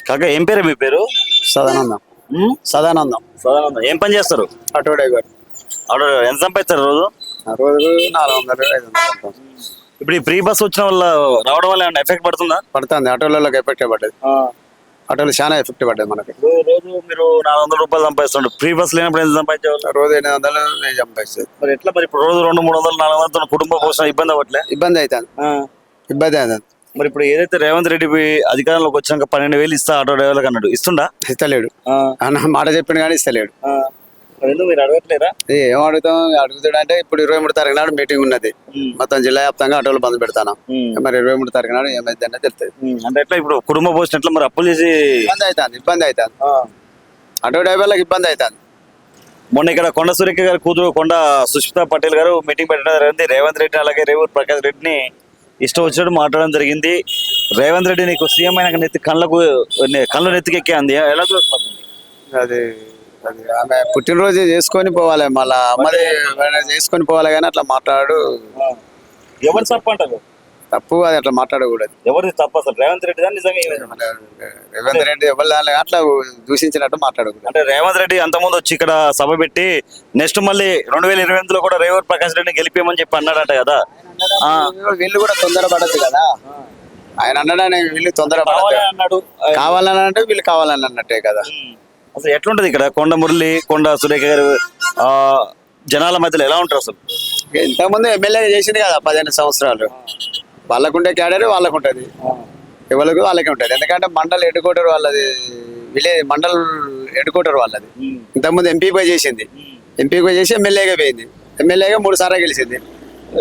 కాక ఏం పేరు మీ పేరు? సదానందం. సదానందం. సదానందం. ఏం పని చేస్తారు? Auto driver. ఆవిడ ఎంత సంపాదిస్తారు రోజు? రోజు 400 500 ఇప్పుడు ఈ ఫ్రీ బస్ వచ్చిన వల్ల రావడం వల్ల ఏమైనా ఎఫెక్ట్ పడుతుందా? పడుతుంది. ఆటోలకు ఎఫెక్ట్ పడ్డది. ఆటోలు చాలా ఎఫెక్ట్ పడ్డది మనకి. రోజు మీరు 400 రూపాయలు సంపాదిస్తుంటారు, ఫ్రీ బస్ లేనప్పుడు ఎంత సంపాదించేవాళ్ళు? రోజు 800 1000 సంపాదిస్తుంది. మరి ఎట్లా మరి ఇప్పుడు రోజు 200 300 400 కుటుంబ పోషణ ఇబ్బంది అవ్వట్లే? ఇబ్బంది అవుతుంది. ఇబ్బంది అవుతుంది. మరి ఇప్పుడు ఏదైతే రేవంత్ రెడ్డి అధికారంలోకి వచ్చాక 12,000 ఇస్తా ఆటో డ్రైవర్లకు అన్నాడు, ఇస్తుండా? ఇస్తలేడు. అన్న మాట చెప్పిండు కానీ ఇస్తలేడు. ఎందుకు మీరు అడగట్లేరా? ఏం అడుగుతాం? అడుగుతాడు అంటే ఇప్పుడు 23 తారీఖు నాడు మీటింగ్ ఉన్నది. మొత్తం జిల్లా వ్యాప్తంగా ఆటోలు బంద్ పెడతాను. మరి 23 తారీఖు నాడు ఏమైంది అనేది తెలుస్తుంది. అంటే ఎట్లా ఇప్పుడు కుటుంబ పోషణ ఎట్లా మరి అప్పులు చేసి ఇబ్బంది అవుతుంది. ఆటో డ్రైవర్లకు ఇబ్బంది అవుతుంది. మొన్న ఇక్కడ కొండ సురేఖ గారి కూతురు కొండ సుష్మితా పటేల్ గారు మీటింగ్ పెట్టడం జరిగింది. రేవంత్ రెడ్డి అలాగే రేవూర్ ప్రకాష్ రెడ్డిని ఇష్టం వచ్చినట్టు మాట్లాడడం జరిగింది. రేవంత్ రెడ్డి నీకు సీఎం అయినాక కళ్ళు నెత్తికెక్కే అంది, ఎలా చూస్తుంది? అది ఆమె పుట్టినరోజు చేసుకొని పోవాలి, మళ్ళా అమ్మది చేసుకొని పోవాలి. కానీ అట్లా మాట్లాడు ఎవరు తప్పు అంటారు? తప్పు. అది అట్లా మాట్లాడకూడదు. ఎవరిది తప్పు అసలు? రేవంత్ రెడ్డి దాన్ని నిజంగా రేవంత్ రెడ్డి ఎవరు అట్లా దూషించినట్టు మాట్లాడకూడదు. అంటే రేవంత్ రెడ్డి అంతకుముందు వచ్చి ఇక్కడ సభ పెట్టి నెక్స్ట్ మళ్ళీ 2028లో కూడా రేవూర్ ప్రకాష్ రెడ్డిని గెలిపేయమని చెప్పి అన్నాడట కదా. వీళ్ళు కూడా తొందరపడద్దు కదా. ఆయన అన్నాడని వీళ్ళు తొందరపడద్దు. కావాలని అంటే వీళ్ళు కావాలని అన్నట్టే కదా. అసలు ఎట్లుంటది ఇక్కడ కొండ మురళి కొండ సురేఖ గారు జనాల మధ్యలో ఎలా ఉంటారు అసలు? ఇంతకుముందు ఎమ్మెల్యే చేసింది కదా 15 సంవత్సరాలు. వాళ్ళకుంటే క్యాడర్ వాళ్ళకు ఉంటుంది, ఎవరికి వాళ్ళకి ఉంటుంది. ఎందుకంటే మండల్ హెడ్ క్వార్టర్ వాళ్ళది, విలేజ్ మండల్ హెడ్ క్వార్టర్ వాళ్ళది. ఇంతకుముందు ఎంపీగా చేసింది, ఎంపీగా చేసి ఎమ్మెల్యేగా పోయింది. ఎమ్మెల్యేగా 3 సార్లు గెలిచింది.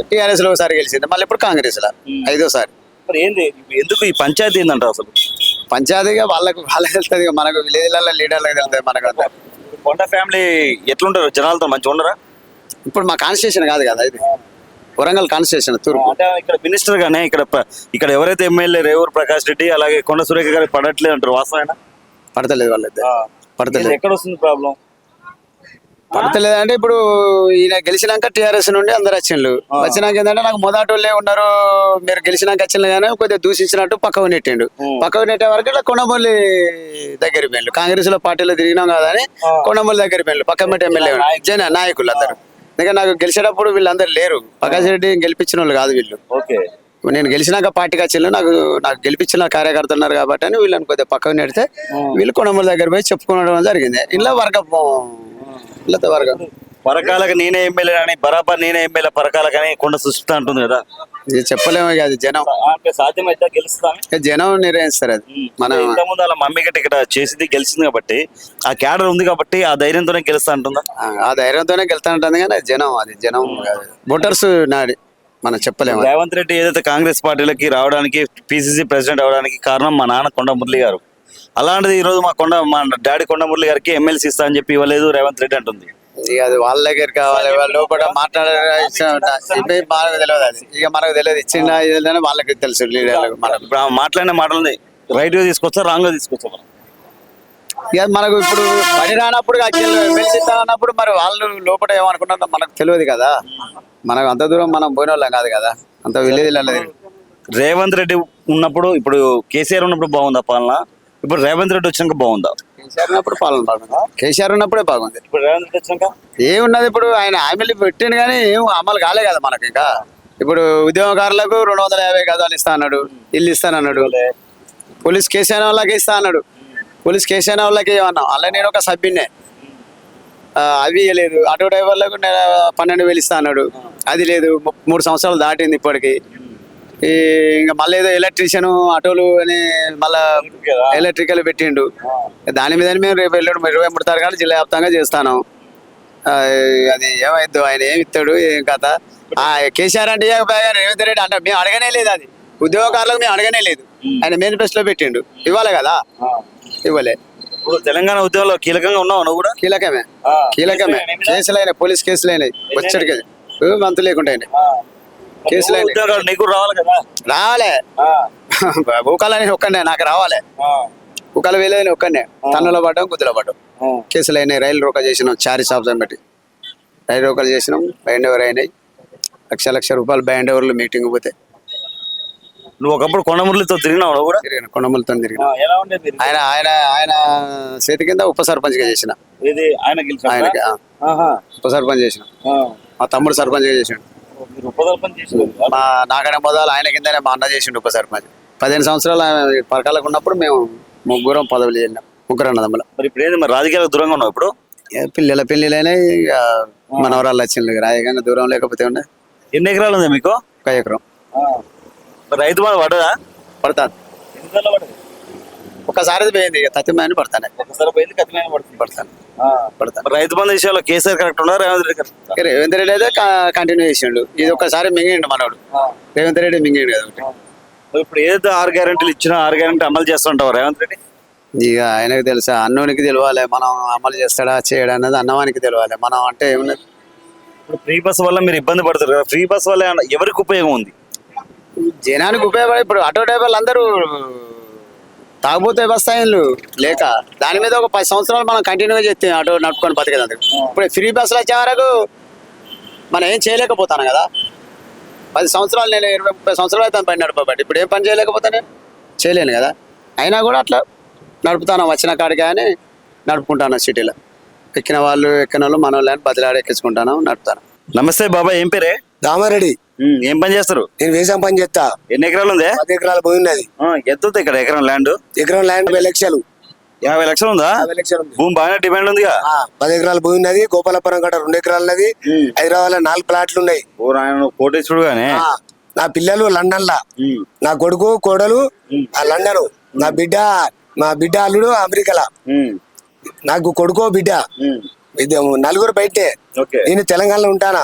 టీఆర్ఎస్ లో ఒకసారి గెలిచింది, మళ్ళీ ఇప్పుడు కాంగ్రెస్ లో 5వ సారి. మరి ఏంది ఎందుకు ఈ పంచాయతీ ఏందంటారు అసలు? పంచాయతీగా వాళ్ళకి తెలుస్తుంది, మనకు విలేజ్లలో లీడర్లకు తెలుస్తుంది. మనకు అంతా కొండ ఫ్యామిలీ ఎట్లుంటారు జనాలతో మంచిగా ఉండరా? ఇప్పుడు మా కాన్స్టిట్యూషన్ కాదు కదా ఇది, వరంగల్ కాన్స్టిట్యూషన్ తూర్పు. అంటే ఇక్కడ మినిస్టర్ గానే ఇక్కడ ఎవరైతే ఎమ్మెల్యే రేవూర్ ప్రకాష్ రెడ్డి అలాగే కొండ సురేఖ గారు పడట్లేదు అంటారు, వాస్తవేనా? పడతలేదు వాళ్ళైతే. పడతలేదు. ఎక్కడ వస్తుంది ప్రాబ్లం? పడతలేదు అంటే ఇప్పుడు ఈయన గెలిచినాక టీఆర్ఎస్ నుండి అందరు వచ్చిండ్రు. వచ్చినాక ఏంటంటే నాకు మొదటోళ్ళే ఉన్నారు, మీరు గెలిచినాక వచ్చిండ్రు కానీ కొద్దిగా దూషించినట్టు పక్కకు నెట్టిండు. పక్కకు నెట్టే వరకు ఇట్లా కొండమల్లి దగ్గర పోయిండు. కాంగ్రెస్ లో పార్టీలో తిరిగినాం కదా అని కొండమల్లి దగ్గర పోయిండు. పక్కమెట్టి ఎమ్మెల్యే నాయకులు అందరు. ఎందుకంటే నాకు గెలిచేటప్పుడు వీళ్ళందరూ లేరు, ప్రకాష్ రెడ్డి గెలిపించిన వాళ్ళు కాదు వీళ్ళు. నేను గెలిచినాక పార్టీకి వచ్చిండ్రు, నాకు గెలిపించిన కార్యకర్తలు ఉన్నారు కాబట్టి అని వీళ్ళని కొద్దిగా పక్కకు నెడితే వీళ్ళు కొండమల్లి దగ్గర పోయి చెప్పుకోవడం జరిగింది. ఇలా పరకాలకు నేనే ఎమ్మెల్యే అని, బరాబర్ నేనే ఎమ్మెల్యే పరకాలకు అని కొండ సుష్మిత అంటుంది కదా. ఇది చెప్పలేము అది జనం సాధ్యమైతే గెలుస్తామే, జనం నిర్ణయిస్తారు. అది మనం ఇంతకుముందు అలా మమ్మీ గట్టి ఇక్కడ చేసింది గెలిచింది కాబట్టి ఆ క్యాడర్ ఉంది కాబట్టి ఆ ధైర్యంతోనే గెలుస్తా అంటుందా? ఆ ధైర్యంతోనే గెలుస్తా ఉంటుంది కానీ అది జనం ఓటర్స్ నాడి మనం చెప్పలేము. రేవంత్ రెడ్డి ఏదైతే కాంగ్రెస్ పార్టీలకి రావడానికి పిసిసి ప్రెసిడెంట్ అవడానికి కారణం మా నాన్న కొండ మురళి గారు. అలాంటిది ఈ రోజు మా డాడీ కొండ మురళి గారికి ఎమ్మెల్సీ ఇస్తా అని చెప్పి ఇవ్వలేదు రేవంత్ రెడ్డి అంటుంది. ఇక అది వాళ్ళ దగ్గర కావాలి, వాళ్ళ లోపల మాట్లాడే మనకు తెలియదు. అది ఇక మనకు తెలియదు, ఇచ్చిందా వాళ్ళకి తెలుసు లీడర్లకు. ఇప్పుడు మాట్లాడిన మాటలని రైట్ గా తీసుకొచ్చా రాంగ్ గా తీసుకొచ్చా? ఇక మనకు ఇప్పుడు పని రానప్పుడు ఎమ్మెల్సీ ఇస్తా అన్నప్పుడు మరి వాళ్ళు లోపల ఏమనుకుంటారో మనకు తెలియదు కదా. మనకు అంత దూరం మనం పోయిన వాళ్ళం కాదు కదా, అంత విలేజ్. రేవంత్ రెడ్డి ఉన్నప్పుడు, ఇప్పుడు కేసీఆర్ ఉన్నప్పుడు బాగుందా పాలన? ఇప్పుడు రేవంత్ రెడ్డి వచ్చినాక బాగుందా? కేసీఆర్ ఉన్నప్పుడు పాలన బాగుంది, కేసీఆర్ ఉన్నప్పుడే బాగుంది. ఇప్పుడు రేవంత్ రెడ్డి వచ్చినాక ఏమున్నది? ఇప్పుడు ఆయన హామీలు పెట్టిండు కానీ ఏం అమలు కాలే కదా మనకి. ఇంకా ఇప్పుడు ఉద్యమకారులకు 250 గజాలు ఇస్తా అన్నాడు, ఇల్లు ఇస్తానన్నాడు. పోలీస్ కేసు అయిన వాళ్ళకి ఇస్తా అన్నాడు, పోలీస్ కేసు అయిన వాళ్ళకి ఏమన్నా. అలా నేను ఒక సభ్యున్నే, అవి ఇవ్వలేదు. ఆటో డ్రైవర్లకు 12,000 ఇస్తా అన్నాడు, అది లేదు. 3 సంవత్సరాలు దాటింది ఇప్పటికి. ఇంకా మళ్ళీ ఏదో ఎలక్ట్రీషియన్ ఆటోలు అని మళ్ళా ఎలక్ట్రికల్ పెట్టిండు. దాని మీద మేము రేపు 23 తారీఖు జిల్లా వ్యాప్తంగా చేస్తాను. అది ఏమైద్దు, ఆయన ఏమి ఇస్తాడు ఏం కథ. కేసీఆర్ అంటే రేవంత్ రెడ్డి అంటే మేము అడగనే లేదు, అది ఉద్యోగకారులకు మేము అడగనే లేదు. ఆయన మేనిఫెస్టోలో పెట్టిండు, ఇవ్వాలి కదా, ఇవ్వలే. ఇప్పుడు తెలంగాణ ఉద్యమంలో కీలకంగా ఉన్నావు నువ్వు కూడా? కీలకమే కేసులు అయినాయి, పోలీస్ కేసులు అయినాయి, వచ్చడికి మంతు లేకుండా కేసులు నీకు రావాలి కదా. రావాలే, ఊకాలని ఒక్కనే నాకు రావాలి. ఊకాల వేలేని ఒక్కనే తన్నులో పడ్డాం, గుద్దులో పడ్డాం. కేసులు అయినాయి, రైలు రోకా చేసినాం, చారీ షాప్స్ పెట్టి రైలు రోకాలు చేసినాం. బ్యాండ్ ఓవర్ అయినాయి, లక్ష రూపాయలు బ్యాండ్ ఓవర్లు మీటింగ్ పోతే. నువ్వు ఒకప్పుడు కొండమురళితో తిరిగినావు నువ్వు కూడా తిరిగిన కొండములతో తిరిగిన ఎలా ఉండేది మీరు? ఆయన ఆయన ఆయన చేతి కింద ఉప సర్పంచ్గా చేసిన ఇది ఆయన గెలిచాడా? ఆయనకి ఆహా. ఉప సర్పంచ్ చేసిన ఆ. మా తమ్ముడు సర్పంచ్గా చేసిండు. మీరు ఉపదర్పణ చేసినారు కదా? మా నాకనే మొదలు ఆయన కిందనే మా అన్న చేసిండు ఉప సర్పంచ్. 15 సంవత్సరాలు ఆయన పరకాలకు ఉన్నప్పుడు మేము ముగ్గురం పదవులు చేసినాం, ముగ్గురు అన్నదమ్ముల. మరి ఇప్పుడు ఏంది మరి రాజకీయాలకు దూరంగా ఉన్నావు ఇప్పుడు? పిల్లల పెళ్ళిళ్ళైనా ఇక మనవరాళ్ళు వచ్చింది రాయగానే దూరం లేకపోతే ఉండే. ఎన్ని ఎకరాలు ఉంది మీకు? 1 ఎకరం మరి రైతు బాధ పడదా? పడతాను. ఎన్నిసార్లు పడదు? ఒక్కసారి పోయింది ఇక తత్తిమాయని పడతానే ఒకసారి పోయింది కఠినంగా పడుతుంది. పడతాను పడతాను. మరి రైతు బంధు విషయాల్లో కేసీఆర్ కరెక్ట్ ఉన్నారు, రేవంత్ రెడ్డి కరెక్ట్ ఉన్నారా? రేవంత్ రెడ్డి అయితే కంటిన్యూ చేసిండు. ఇది ఒక్కసారి మింగిండు మనోడు. రేవంత్ రెడ్డి మింగిండు కదా ఒకటి. మరి ఇప్పుడు ఏదైతే 6 గ్యారెంటీలు ఇచ్చినా 6 గ్యారెంటీ అమలు చేస్తుంటావు రేవంత్ రెడ్డి? ఇక ఆయనకు తెలుసా, అన్నోనికి తెలియాలి మనం అమలు చేస్తాడా చేయడా అన్నది అన్నవానికి తెలియాలి. మనం అంటే ఏమున్నది, ఇప్పుడు ఫ్రీ బస్ వల్ల మీరు ఇబ్బంది పడతారు కదా, ఫ్రీ బస్ వల్ల ఎవరికి ఉపయోగం ఉంది? జనానికి ఉపయోగపడే. ఇప్పుడు ఆటో డ్రైవర్లు అందరూ తాగుబోతే బస్తాయిలు లేక దాని మీద ఒక 10 సంవత్సరాలు మనం కంటిన్యూగా చేస్తే ఆటో నడుపుకొని బతికేది. ఇప్పుడు ఫ్రీ బస్సులు వచ్చే వరకు మనం ఏం చేయలేకపోతాను కదా. 10 సంవత్సరాలు నేను 20-30 సంవత్సరాలు అయితే పని నడపబట్టి ఇప్పుడు ఏం పని చేయలేకపోతాను, చేయలేను కదా. అయినా కూడా అట్లా నడుపుతాను, వచ్చిన కాడికి అని నడుపుకుంటాను. సిటీలో ఎక్కిన వాళ్ళు ఎక్కిన వాళ్ళు మన వాళ్ళని బదిలాడి ఎక్కించుకుంటాను, నడుపుతాను. నమస్తే బాబాయ్, ఏం పేరే? దామారెడ్డి. ఏం పని చేస్తారు? నేను వ్యవసాయం పని చేస్తా. ఎన్ని ఎకరాలు ఉంది? 10 ఎకరాల భూమి ఉన్నది. ఎంత ఉంది ఇక్కడ ఎకరం ల్యాండ్? ఎకరం ల్యాండ్ 50 లక్షలు. 50 లక్షలు ఉందా? 50 లక్షలు ఉంది. భూమి బాగానే డిమాండ్ ఉందిగా. 10 ఎకరాల భూమి ఉన్నది. గోపాలపురం గడ 2 ఎకరాలు ఉన్నది. హైదరాబాద్ లో 4 ప్లాట్లు ఉన్నాయి. ఓ నాయన కోటేశ్వరుడు గానే. నా పిల్లలు లండన్ లా, నా కొడుకు కోడలు లండన్, మా బిడ్డ అల్లుడు అమెరికాలా. నాకు కొడుకో బిడ్డ, 4 బయటే. నేను తెలంగాణలో ఉంటానా.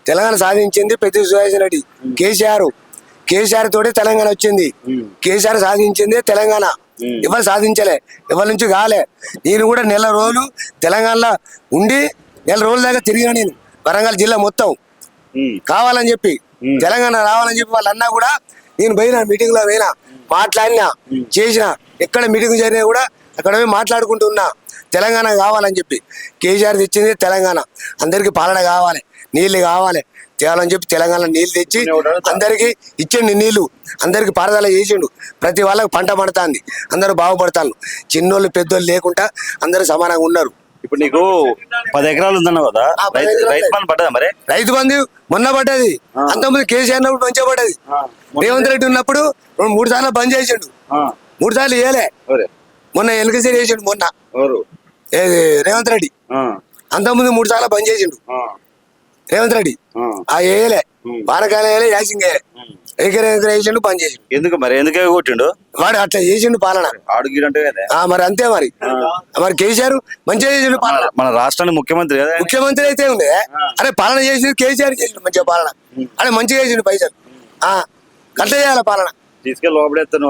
తెలంగాణ సాధించింది పెద్ద సురేష్ రెడ్డి, కేసీఆర్ తోటి తెలంగాణ వచ్చింది. కేసీఆర్ సాధించింది తెలంగాణ. ఎవరు సాధించలే, ఎవరి నుంచి కాలే. నేను కూడా నెల రోజులు తెలంగాణలో ఉండి నెల రోజుల దాకా తిరిగిన. నేను వరంగల్ జిల్లా మొత్తం కావాలని చెప్పి, తెలంగాణ రావాలని చెప్పి వాళ్ళు అన్నా కూడా నేను పోయినా, మీటింగ్ లో పోయినా, మాట్లాడినా, చేసిన. ఎక్కడ మీటింగ్ జరిగినా కూడా అక్కడ పోయి మాట్లాడుకుంటున్నా తెలంగాణ కావాలని చెప్పి. కేసీఆర్ తెచ్చింది తెలంగాణ. అందరికి పాలన కావాలి, నీళ్లు కావాలి చేయాలని చెప్పి తెలంగాణ నీళ్లు తెచ్చి అందరికి ఇచ్చిండు. నీళ్లు అందరికి పారదల చేసిండు. ప్రతి వాళ్ళకి పంట పడుతుంది, అందరూ బాగుపడతాను. చిన్నోళ్ళు పెద్దోళ్ళు లేకుండా అందరూ సమానంగా ఉన్నారు. ఇప్పుడు నీకు 10 ఎకరాలు ఉందన్నావు కదా, రైతు బంధు పడ్డదా? మరి రైతు బంధు మొన్న పడ్డది, అంతకుముందు కేసీఆర్ ఉన్నప్పుడు మంచిగా పడ్డది. రేవంత్ రెడ్డి ఉన్నప్పుడు 3 సార్లు బంద్ చేసిండు, 3 సార్లు వేయలే. మొన్న ఎన్నికసేపు చేసిండు మొన్న రేవంత్ రెడ్డి. అంతకుముందు 3 సార్లు బంద్ చేసిండు రేవంత్ రెడ్డి. వేయలే, వానకాలం వేయలే, యాసింగ్ వేయలే, ఎకర వేసిండు, బంద్ చేసిండు. ఎందుకు మరి? ఎందుకే కొట్టిండు వాడు? అట్లా చేసిండు పాలన. ఆడుగిరంటే మరి అంతే. మరి కేసీఆర్ మంచిగా చేసిండు పాలన. మన రాష్ట్రానికి ముఖ్యమంత్రి కదా. ముఖ్యమంత్రి అయితే ఉంది. అరే పాలన చేసిండు కేసీఆర్, చేసిండు మంచిగా పాలన. అరే మంచిగా చేసిండు పైసలు. అట్లా చేయాలి పాలన. తీసుకెళ్ళి లోపడేస్తాను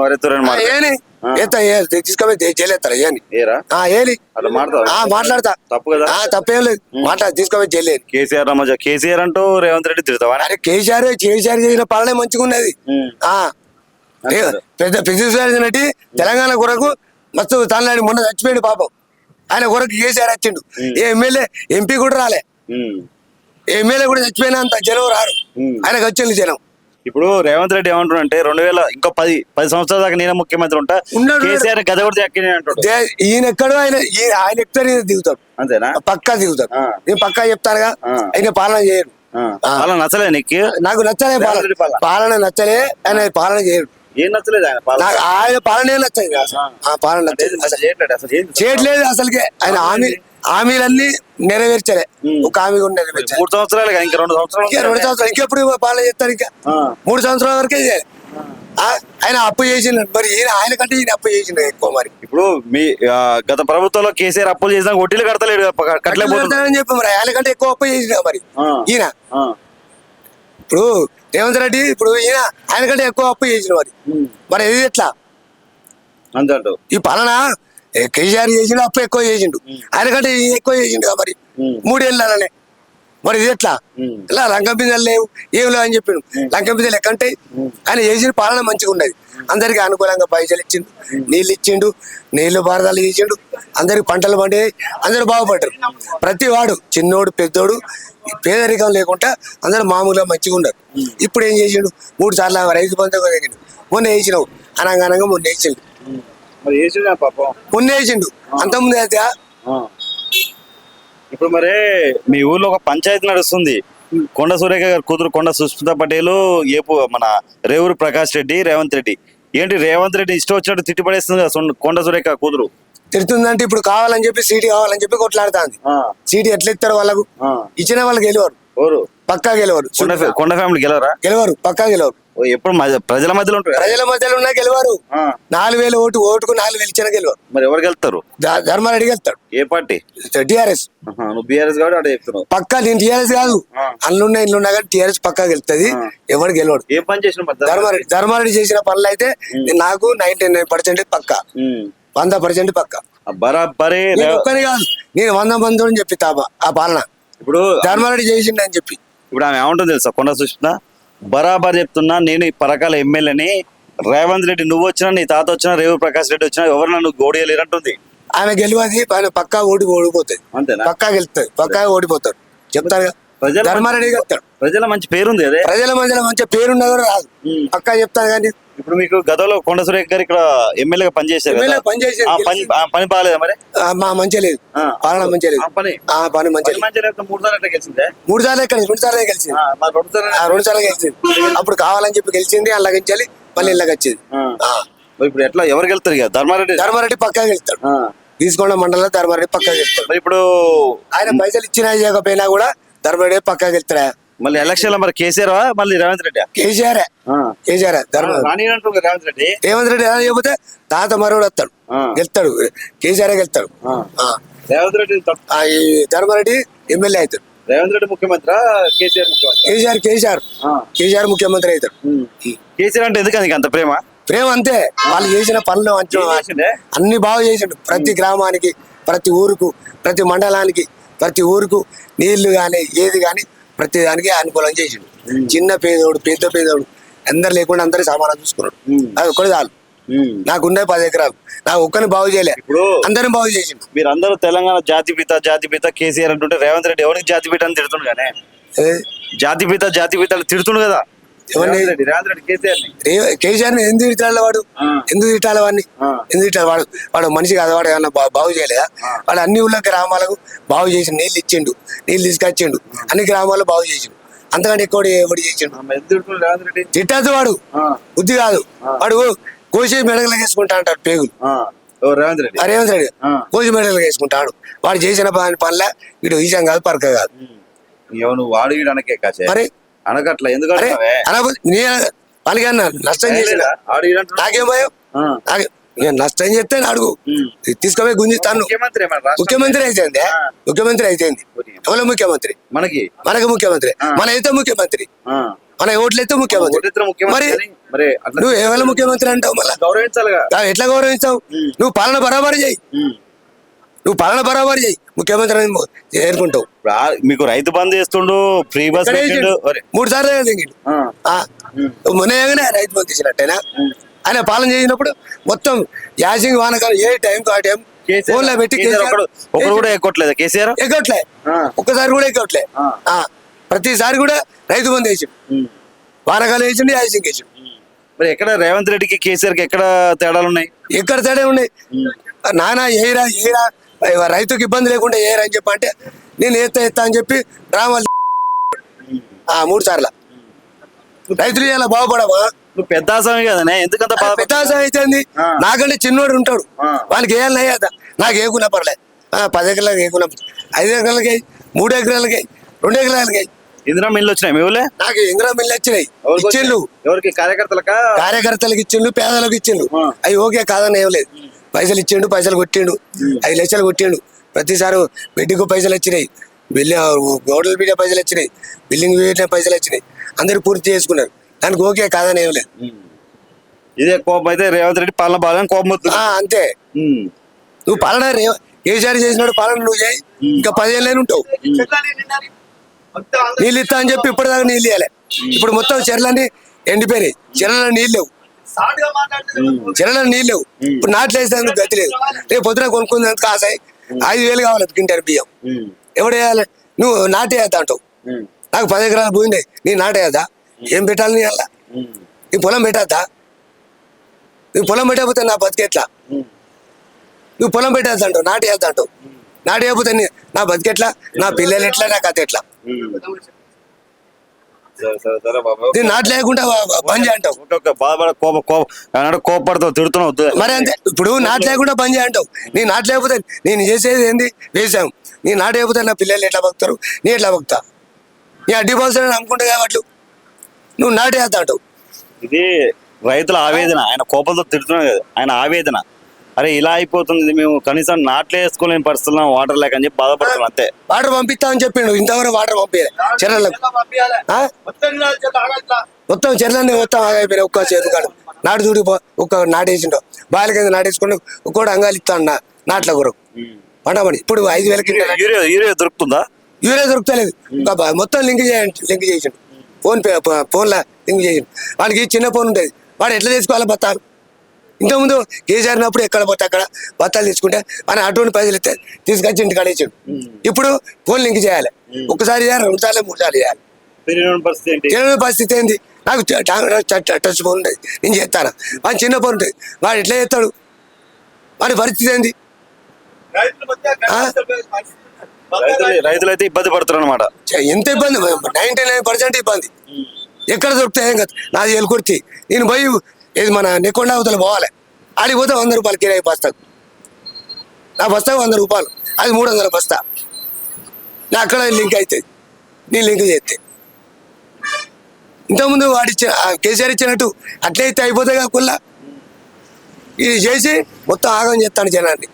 ఏని తీసుకొని జైలేస్తారా? ఏని మాట్లాడతా, తప్పు కదా. తప్పేం లేదు, తీసుకొని జైలేదు. కేసీఆర్ అంటూ రేవంత్ రెడ్డి తిడతావా? అరే కేసీఆర్ చేసిన పాలనే మంచిగా ఉన్నది. రెడ్డి తెలంగాణ కొరకు మస్తు తనలాడి మొన్న చచ్చిపోయిండు పాపం. ఆయన కొరకు కేసీఆర్ వచ్చిండు. ఏ ఎమ్మెల్యే ఎంపీ కూడా రాలే. ఎమ్మెల్యే కూడా చచ్చిపోయినా అంత జనం రారు, ఆయనకు వచ్చింది జనం. ఇప్పుడు రేవంత్ రెడ్డి ఏమంటున్నా అంటే 2000 ఇంకో 10 సంవత్సరాల దాకా నేనే ముఖ్యమంత్రి ఉంటా, కేసీఆర్ గద కూడా అంటాడు. ఈయన ఎక్కడో ఆయన ఎక్కడ దిగుతాడు, అంతేనా? పక్కా దిగుతాడు. నేను పక్కా చెప్తానుగా. ఆయన పాలన చేయడు. పాలన నచ్చలే నీకు? నాకు నచ్చలే పాలన నచ్చలే. ఆయన పాలన చేయడు. ఏం నచ్చలేదు ఆయన పాలనే నచ్చదు. పాలన చేయట్లేదు అసలుకే. ఆయన హామీలన్నీ నెరవేర్చలే. ఒక హామీ కూడా నెరవేర్చాలి. 3 సంవత్సరాలు ఇంకా 2 సంవత్సరాలు ఇంకెప్పుడు పాలన చేస్తారు? ఇంకా 3 సంవత్సరాల వరకే చేయాలి. ఆయన అప్పు చేసిండు. మరి ఆయన కంటే ఈయన అప్పు చేసిండు ఎక్కువ. మరి ఇప్పుడు మీ గత ప్రభుత్వంలో కేసీఆర్ అప్పులు చేసినా వడ్డీలు కడతలేడు, కట్టలేకపోతాడని చెప్పి మరి ఆయన కంటే ఎక్కువ అప్పు చేసిండు. మరి ఈయన ఇప్పుడు రేవంత్ రెడ్డి ఇప్పుడు ఆయన కంటే ఎక్కువ అప్పు చేసిండు. మరి ఇది ఎట్లా అంతే? ఈ పాలన కేసీఆర్ చేసిండు, అప్పు ఎక్కువ చేసిండు. ఆయన కంటే ఎక్కువ చేసిండు. మరి 3 ఏళ్ళనే. మరి ఇది ఎట్లా? ఇలా లంకం బిందెలు లేవు, ఏం లేవు అని చెప్పిండు. లంకం బిందెలు ఎక్కంటాయి? ఆయన చేసిన పాలన మంచిగా ఉన్నది. అందరికి అనుకూలంగా పైసలు ఇచ్చిండు, నీళ్ళు ఇచ్చిండు, నీళ్లు పారదాలు ఇచ్చిండు. అందరికి పంటలు పండినాయి, అందరు బాగుపడ్డారు. ప్రతి వాడు చిన్నోడు పెద్దోడు పేదరికం లేకుండా అందరు మామూలుగా మంచిగా ఉన్నారు. ఇప్పుడు ఏం చేసిండు? 3 సార్లు రైతు బంధు మొన్న వేసినావు అనగానంగా మొన్న వేసిండు మరి వేసిండు పాపం. మొన్న వేసిండు అంతకుముందు అయితే ఇప్పుడు మరి మీ ఊర్లో ఒక పంచాయతీ నడుస్తుంది. కొండ సురేఖ గారి కూతురు కొండ సుస్మిత పటేల్, ఏపు మన రేవూరు ప్రకాష్ రెడ్డి, రేవంత్ రెడ్డి. ఏంటి రేవంత్ రెడ్డి ఇష్టం వచ్చినట్టు తిట్టి పడేస్తుంది కదా కొండ సురేఖ కూతురు. తిడుతుందంటే ఇప్పుడు కావాలని చెప్పి సీటీ కావాలని చెప్పి కొట్లాడుతుంది. సీటీ ఎట్లా ఇస్తారు వాళ్ళకు? ఇచ్చిన వాళ్ళకి గెలవరు, ఎవరు పక్కా గెలవరు. కొండ ఫ్యామిలీ గెలవరా? గెలవరు, పక్కా గెలవరు. ఎప్పుడు ప్రజల మధ్యలో ఉంటారు. ప్రజల మధ్యలో ఉన్నా గెలవరు. 4,000 ఓటుకు 4,000 ఇచ్చిన గెలవరు. మరి ఎవరు గెలుస్తారు? ధర్మారెడ్డి గెలుస్తాడు. ఏ పార్టీ? టిఆర్ఎస్. నువ్వు బీఆర్ఎస్ కాబట్టి అడే చెప్తున్నావు. పక్కా నేను టిఆర్ఎస్ కాదు, అందులో ఇల్లున్నా కానీ టిఆర్ఎస్ పక్కా గెలుస్తుంది. ఎవరు గెలవడు. ఏం పని చేసిన ధర్మారెడ్డి చేసిన పనులు అయితే నాకు 99% పక్కా, 100% పక్కా. బరాబరే. ఒక్కని కాదు, నేను 100 మందితో చెప్పిస్తా ఆ పాలన. ఇప్పుడు ధర్మారెడ్డి చేసిండు అని చెప్పి. ఇప్పుడు ఆమె ఏమంటుంది తెలుసా? కొండ సుష్మిత బరాబర్ చెప్తున్నా, నేను ఈ పరకాల ఎమ్మెల్యేని. రేవంత్ రెడ్డి నువ్వు వచ్చినా, నీ తాత వచ్చినా, రేవు ప్రకాష్ రెడ్డి వచ్చినా ఎవరు నన్ను గోడియలేరంటుంది. ఆమె గెలవది, పక్కా ఓడిపోతుంది. అంతేనా? పక్కా గెలుస్తుంది, పక్కా ఓడిపోతాడు. చెప్తారు ధర్మారెడ్డి గెలుస్తాడు. ప్రజల మంచి పేరుంది అదే. ప్రజల మధ్యలో మంచి పేరున్నా కూడా రాదు. పక్కా చెప్తాను కానీ. ఇప్పుడు మీకు గతంలో కొండ సురేఖ గారు ఇక్కడ ఎమ్మెల్యేగా పనిచేశారు. పని బాగాలేదా మరి? మంచిగా లేదు, పాలన మంచిగా లేదు. పని మంచిగా 3 సార్లు ఎట్లా గెలిచిందే? 3 సార్లు ఎక్కడ? 2 సార్లు గెలిచింది. 2 సార్లు గెలిచింది. అప్పుడు కావాలని చెప్పి గెలిచింది, అలాగించాలి మళ్ళీ ఇళ్ళకి వచ్చింది. ఇప్పుడు ఎట్లా ఎవరు గెలుస్తారు? ఇక ధర్మారెడ్డి పక్కా గెలుస్తాడు. తీసుకొండ మండలంలో ధర్మారెడ్డి పక్కా గెలుస్తాడు. ఇప్పుడు ఆయన పైసలు ఇచ్చినా ఇవ్వకపోయినా కూడా ధర్మారెడ్డి పక్కా గెలుస్తాడా? మళ్ళీ ఎలక్షన్ లో మరి కేసీఆర్ మళ్ళీ రేవంత్ రెడ్డి? కేసీఆర్ రేవంత్ రెడ్డి ఎలా చెప్పితే తాత మరోడు వస్తాడు, గెలుస్తాడు. కేసీఆర్ గెలుస్తాడు. రేవంత్ రెడ్డి ధర్మారెడ్డి ఎమ్మెల్యే అవుతాడు. రేవంత్ రెడ్డి ముఖ్యమంత్రి, కేసీఆర్ ముఖ్యమంత్రి. కేసీఆర్ ముఖ్యమంత్రి అవుతాడు. కేసీఆర్ అంటే ఎందుకు అంత ప్రేమ? అంతే, వాళ్ళు చేసిన పనులు అన్ని బాగా చేసిండు. ప్రతి గ్రామానికి, ప్రతి ఊరుకు, ప్రతి మండలానికి, ప్రతి ఊరుకు నీళ్లు గాని ఏది గాని ప్రతి దానికి అనుకూలం చేసిండు. చిన్న పేదోడు, పెద్ద పేదోడు అందరు లేకుండా అందరు సమానం చూసుకున్నాడు. అది ఒక్కటి చాలు. నాకున్న 10 ఎకరాలు, నాకు ఒక్కరిని బాగు చేయలే, ఇప్పుడు అందరిని బాగు చేసిండు. మీరు అందరూ తెలంగాణ జాతిపిత కేసీఆర్ అంటుంటే రేవంత్ రెడ్డి ఎవరికి జాతిపిత అని తిడుతుండు కానీ జాతిపిత తిడుతుండు కదా. కేసీఆర్ ని ఎందుకు తిట్టాలి? వాడు ఎందుకు తిట్టాలి? వాడిని ఎందుకు తిట్టాలి? వాడు మనిషి కాదు. వాడు ఏమన్నా బాగు చేయలేదా? వాడు అన్ని ఊళ్ళో గ్రామాలకు బాగు చేసి నీళ్ళు ఇచ్చిండు, నీళ్ళు తీసుకొచ్చిండు, అన్ని గ్రామాల్లో బాగు చేసిండు. అంతకంటే ఎక్కువ ఎవడు చేసిండు? తిట్టద్దు, వాడు బుద్ధి కాదు. వాడు కోసి మెడగలు వేసుకుంటా అంటాడు పేగులు. రేవంత్ రెడ్డి కోసి మెడగలు వేసుకుంటాడు. వాడు చేసిన పనిలే వీడు ఈజం కాదు, పరక కాదు. మరి అనకట్లా ఎందుకు వాళ్ళకి నష్టం చేసిన నాకేం భయం? నష్టం చేస్తే అడుగు, తీసుకుపోయి గుంజిస్తాను. ముఖ్యమంత్రి అయితేంది, ఎవరో ముఖ్యమంత్రి? మనకి ముఖ్యమంత్రి, మన అయితే ముఖ్యమంత్రి, మన ఓట్లు అయితే ముఖ్యమంత్రి. మరి నువ్వు ఎవరు ముఖ్యమంత్రి అంటావు? మళ్ళీ ఎట్లా గౌరవించావు? నువ్వు పాలన బరాబరి చేయి, ముఖ్యమంత్రి ఏర్కుంటావు. మీకు రైతు బంధు చేస్తుండు, ఫ్రీ బస్ 3 సార్లు మొన్న రైతు బంధు చేసినట్టేనా? ఆయన పాలన చేసినప్పుడు మొత్తం యాసింగ్ వానకాలం ఏ టైం ఆ టైం ఫోన్లో పెట్టి ఎక్కట్లేదు. కేసీఆర్ ఎక్కట్లే, ఒక్కసారి కూడా ఎక్కట్లే. ప్రతిసారి కూడా రైతు బంధు వేసిండు, వానకాలం వేసిండు, యాసింగ్ వేసిండు. మరి ఎక్కడ రేవంత్ రెడ్డికి కేసీఆర్ కి ఎక్కడ తేడాలు ఉన్నాయి? ఎక్కడ తేడా ఉన్నాయి? నానా ఏరా రైతుకి ఇబ్బంది లేకుండా ఏరా అని చెప్పి అంటే నేను ఎత్తా అని చెప్పి డ్రామాలు 3 సార్లు. రైతులు ఇలా బాగుపడవా? నువ్వు పెద్ద ఆసామి కదనే, ఎందుకంత పెద్ద ఆసామి అయితే నాకంటే చిన్నోడు ఉంటాడు, వాళ్ళకి వేయాలని అయ్యేదా? నాకు ఏకున్నా పర్లే, 10 ఎకరాలకి ఏకున్నా, 5 ఎకరాలకి, 3 ఎకరాలకి, 2 ఎకరాలకి. ఇందిరా మిల్లు వచ్చినాయి మీ ఊళ్ళే? నాకు ఇందిరా మిల్లు వచ్చినాయి. ఇచ్చిండు ఎవరికి? కార్యకర్తలకు ఇచ్చిండు, పేదలకు ఇచ్చిండు. అవి ఓకే కాదని ఏం లేదు. పైసలు ఇచ్చిండు, పైసలు కొట్టిండు, 5 లక్షలు కొట్టిండు. ప్రతిసారి బిడ్డకు పైసలు వచ్చినాయి, గోడల బిడ్డ పైసలు వచ్చినాయి, బిల్డింగ్ బిడ్డ పైసలు వచ్చినాయి. అందరూ పూర్తి చేసుకున్నారు. దానికి ఓకే కాదని ఏం లేదు. ఇదే కోపం అయితే రేవంత్ రెడ్డి పాలన బాగాలని కోపం వస్తుంది అంతే. నువ్వు పాలన కేసీఆర్ చేసినాడు, పాలన నువ్వు చేయి, ఇంకా 10 ఏళ్ళైనా ఉంటావు. నీళ్ళు ఇస్తా అని చెప్పి ఇప్పటిదాకా నీళ్ళు ఇవ్వాలి. ఇప్పుడు మొత్తం చెర్లన్నీ ఎండిపోయినాయి, చెర్లలో నీళ్ళు లేవు, ఇప్పుడు నాట్లు వేసేందుకు గతి లేదు. రేపు పొద్దున కొనుక్కునేందుకు కాసాయి 5,000 కావాలి క్వింటాల్ బియ్యం. ఎవడు వేయాలి? నువ్వు నాటేద్దా అంటావు. నాకు 10 ఎకరాలు పోయింది, నీ నాటేద్దా? ఏం పెట్టాలి? నీ అలా నీ పొలం పెట్టద్దా? నువ్వు పొలం పెట్టకపోతే నా బతికెట్లా? నువ్వు పొలం పెట్టేద్దంటావు, నాటి వేద్దంటావు. నాటి వేయకపోతే నా బతికెట్లా, నా పిల్లలు ఎట్లా, నా కథ ఎట్లా? సరే బాబు, నేను నాటు లేకుండా బంద్ చేయి అంటావు. బాధపడ కోపడతావు, తిడుతున్నావు. మరి అంతే, ఇప్పుడు నాటు లేకుండా బంద్ చేయి అంటావు. నీ నాటు లేకపోతే నేను చేసేది ఏంది? వేసాం. నీ నాటు లేకపోతే నా పిల్లలు ఎట్లా బతుకుతారు, నీ ఎట్లా బతుకుతా? నీ అడ్డి బాల్సిన నమ్ముకుంటా కాబట్టి నువ్వు నాటు వేద్దా అంటావు. ఇది రైతుల ఆవేదన, ఆయన కోపంతో తిడుతున్నాడు కదా, ఆయన ఆవేదన. అరే ఇలా అయిపోతుంది, మేము కనీసం నాట్లే వేసుకోలేని పరిస్థితుల్లో వాటర్ లేక అని చెప్పి బాధపడుతున్నాం అంతే. వాటర్ పంపిస్తామని చెప్పిండు, ఇంతవరకు వాటర్ పంపించాలి చెర్లకు. మొత్తం చెర్లన్నీ మొత్తం ఆగైపోయినాయి. ఒక్క చేతి కాడు నాటు చూడి ఒక్క నాటేసిండో బాయిల కింద నాటేసుకుని ఒక్కోటి అంగాలు ఇస్తాను నాట్ల కొరకు పండమని. ఇప్పుడు 5,000 యూరియా దొరుకుతుందా? యూరియా దొరుకుతలేదు. మొత్తం లింక్ చేసిండు, ఫోన్లో లింక్ చేసిండు. వాడికి చిన్న ఫోన్ ఉంటుంది, వాడు ఎట్లా తెచ్చుకోవాలి బత్తాలు? ఇంతకుముందు కేసీఆర్ ఉన్నప్పుడు ఎక్కడ పోతే అక్కడ బత్తాలు తీసుకుంటే మన అటువంటి పైసలు ఇస్తే తీసుకొచ్చి ఇంటికి అడిచాడు. ఇప్పుడు ఫోన్ లింక్ చేయాలి, ఒక్కసారి చేయాలి, 2 సార్లు 3 సార్లు చేయాలి. పరిస్థితి ఏంది? నాకు టచ్ ఫోన్ ఉంటుంది, నేను చేస్తాను. వాడి చిన్న ఫోన్ ఉంటుంది, వాడు ఎట్లా చేస్తాడు? వాడి పరిస్థితి ఏంది? రైతులు అయితే ఇబ్బంది పడుతున్నారు అనమాట. ఎంత ఇబ్బంది? 99% ఇబ్బంది. ఎక్కడ దొరుకుతాయి? ఏం కదా, నాది ఎలుకొర్తి. నేను పోయి ఇది మన నెక్కొండ అవతల పోవాలి, ఆడికి పోతే 100 రూపాయలు కిరాయి బస్తాకు. నా బస్తాకు 100 రూపాయలు, అది 300 బస్తా. నా అక్కడ లింక్ అవుతుంది, నేను లింక్ చేస్తే. ఇంతకుముందు వాడిచ్చిన కేసీఆర్ ఇచ్చినట్టు అట్లయితే అయిపోతాయి కదా కుల్లా. ఇది చేసి మొత్తం ఆగం చేస్తాను జనాన్ని.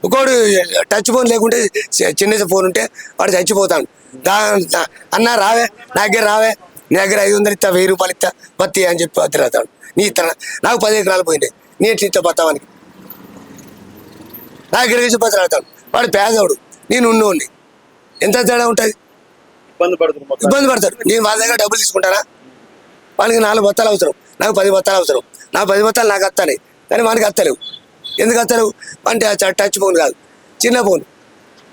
ఒకడు టచ్ ఫోన్ లేకుంటే చిన్న ఫోన్ ఉంటే వాడు చచ్చిపోతాడు. అన్న రావే, నా దగ్గర రావే, నీ దగ్గర 500 ఇస్తా, 1000 రూపాయలు ఇస్తా, బత్తి అని చెప్పి వదిలేతాడు. నీ ఇస్తాను, నాకు 10 ఎకరాలు పోయింది, నీ ఎట్లా ఇస్తా బతావానికి? నా దగ్గర వేసి బతలాడతాడు. వాడు పేదవాడు, నేను ఉన్నోడిని. ఎంత తేడా ఉంటుంది? ఇబ్బంది పడతాడు. నేను వాళ్ళ దగ్గర డబ్బులు తీసుకుంటానా? వానికి 4 బత్తాలు అవసరం, నాకు 10 బత్తాలు అవసరం. నా 10 బత్తాలు నాకు వస్తాయి, కానీ వానికి వస్తలేవు. ఎందుకు వస్తలేవు అంటే టచ్ ఫోన్ కాదు, చిన్న ఫోన్.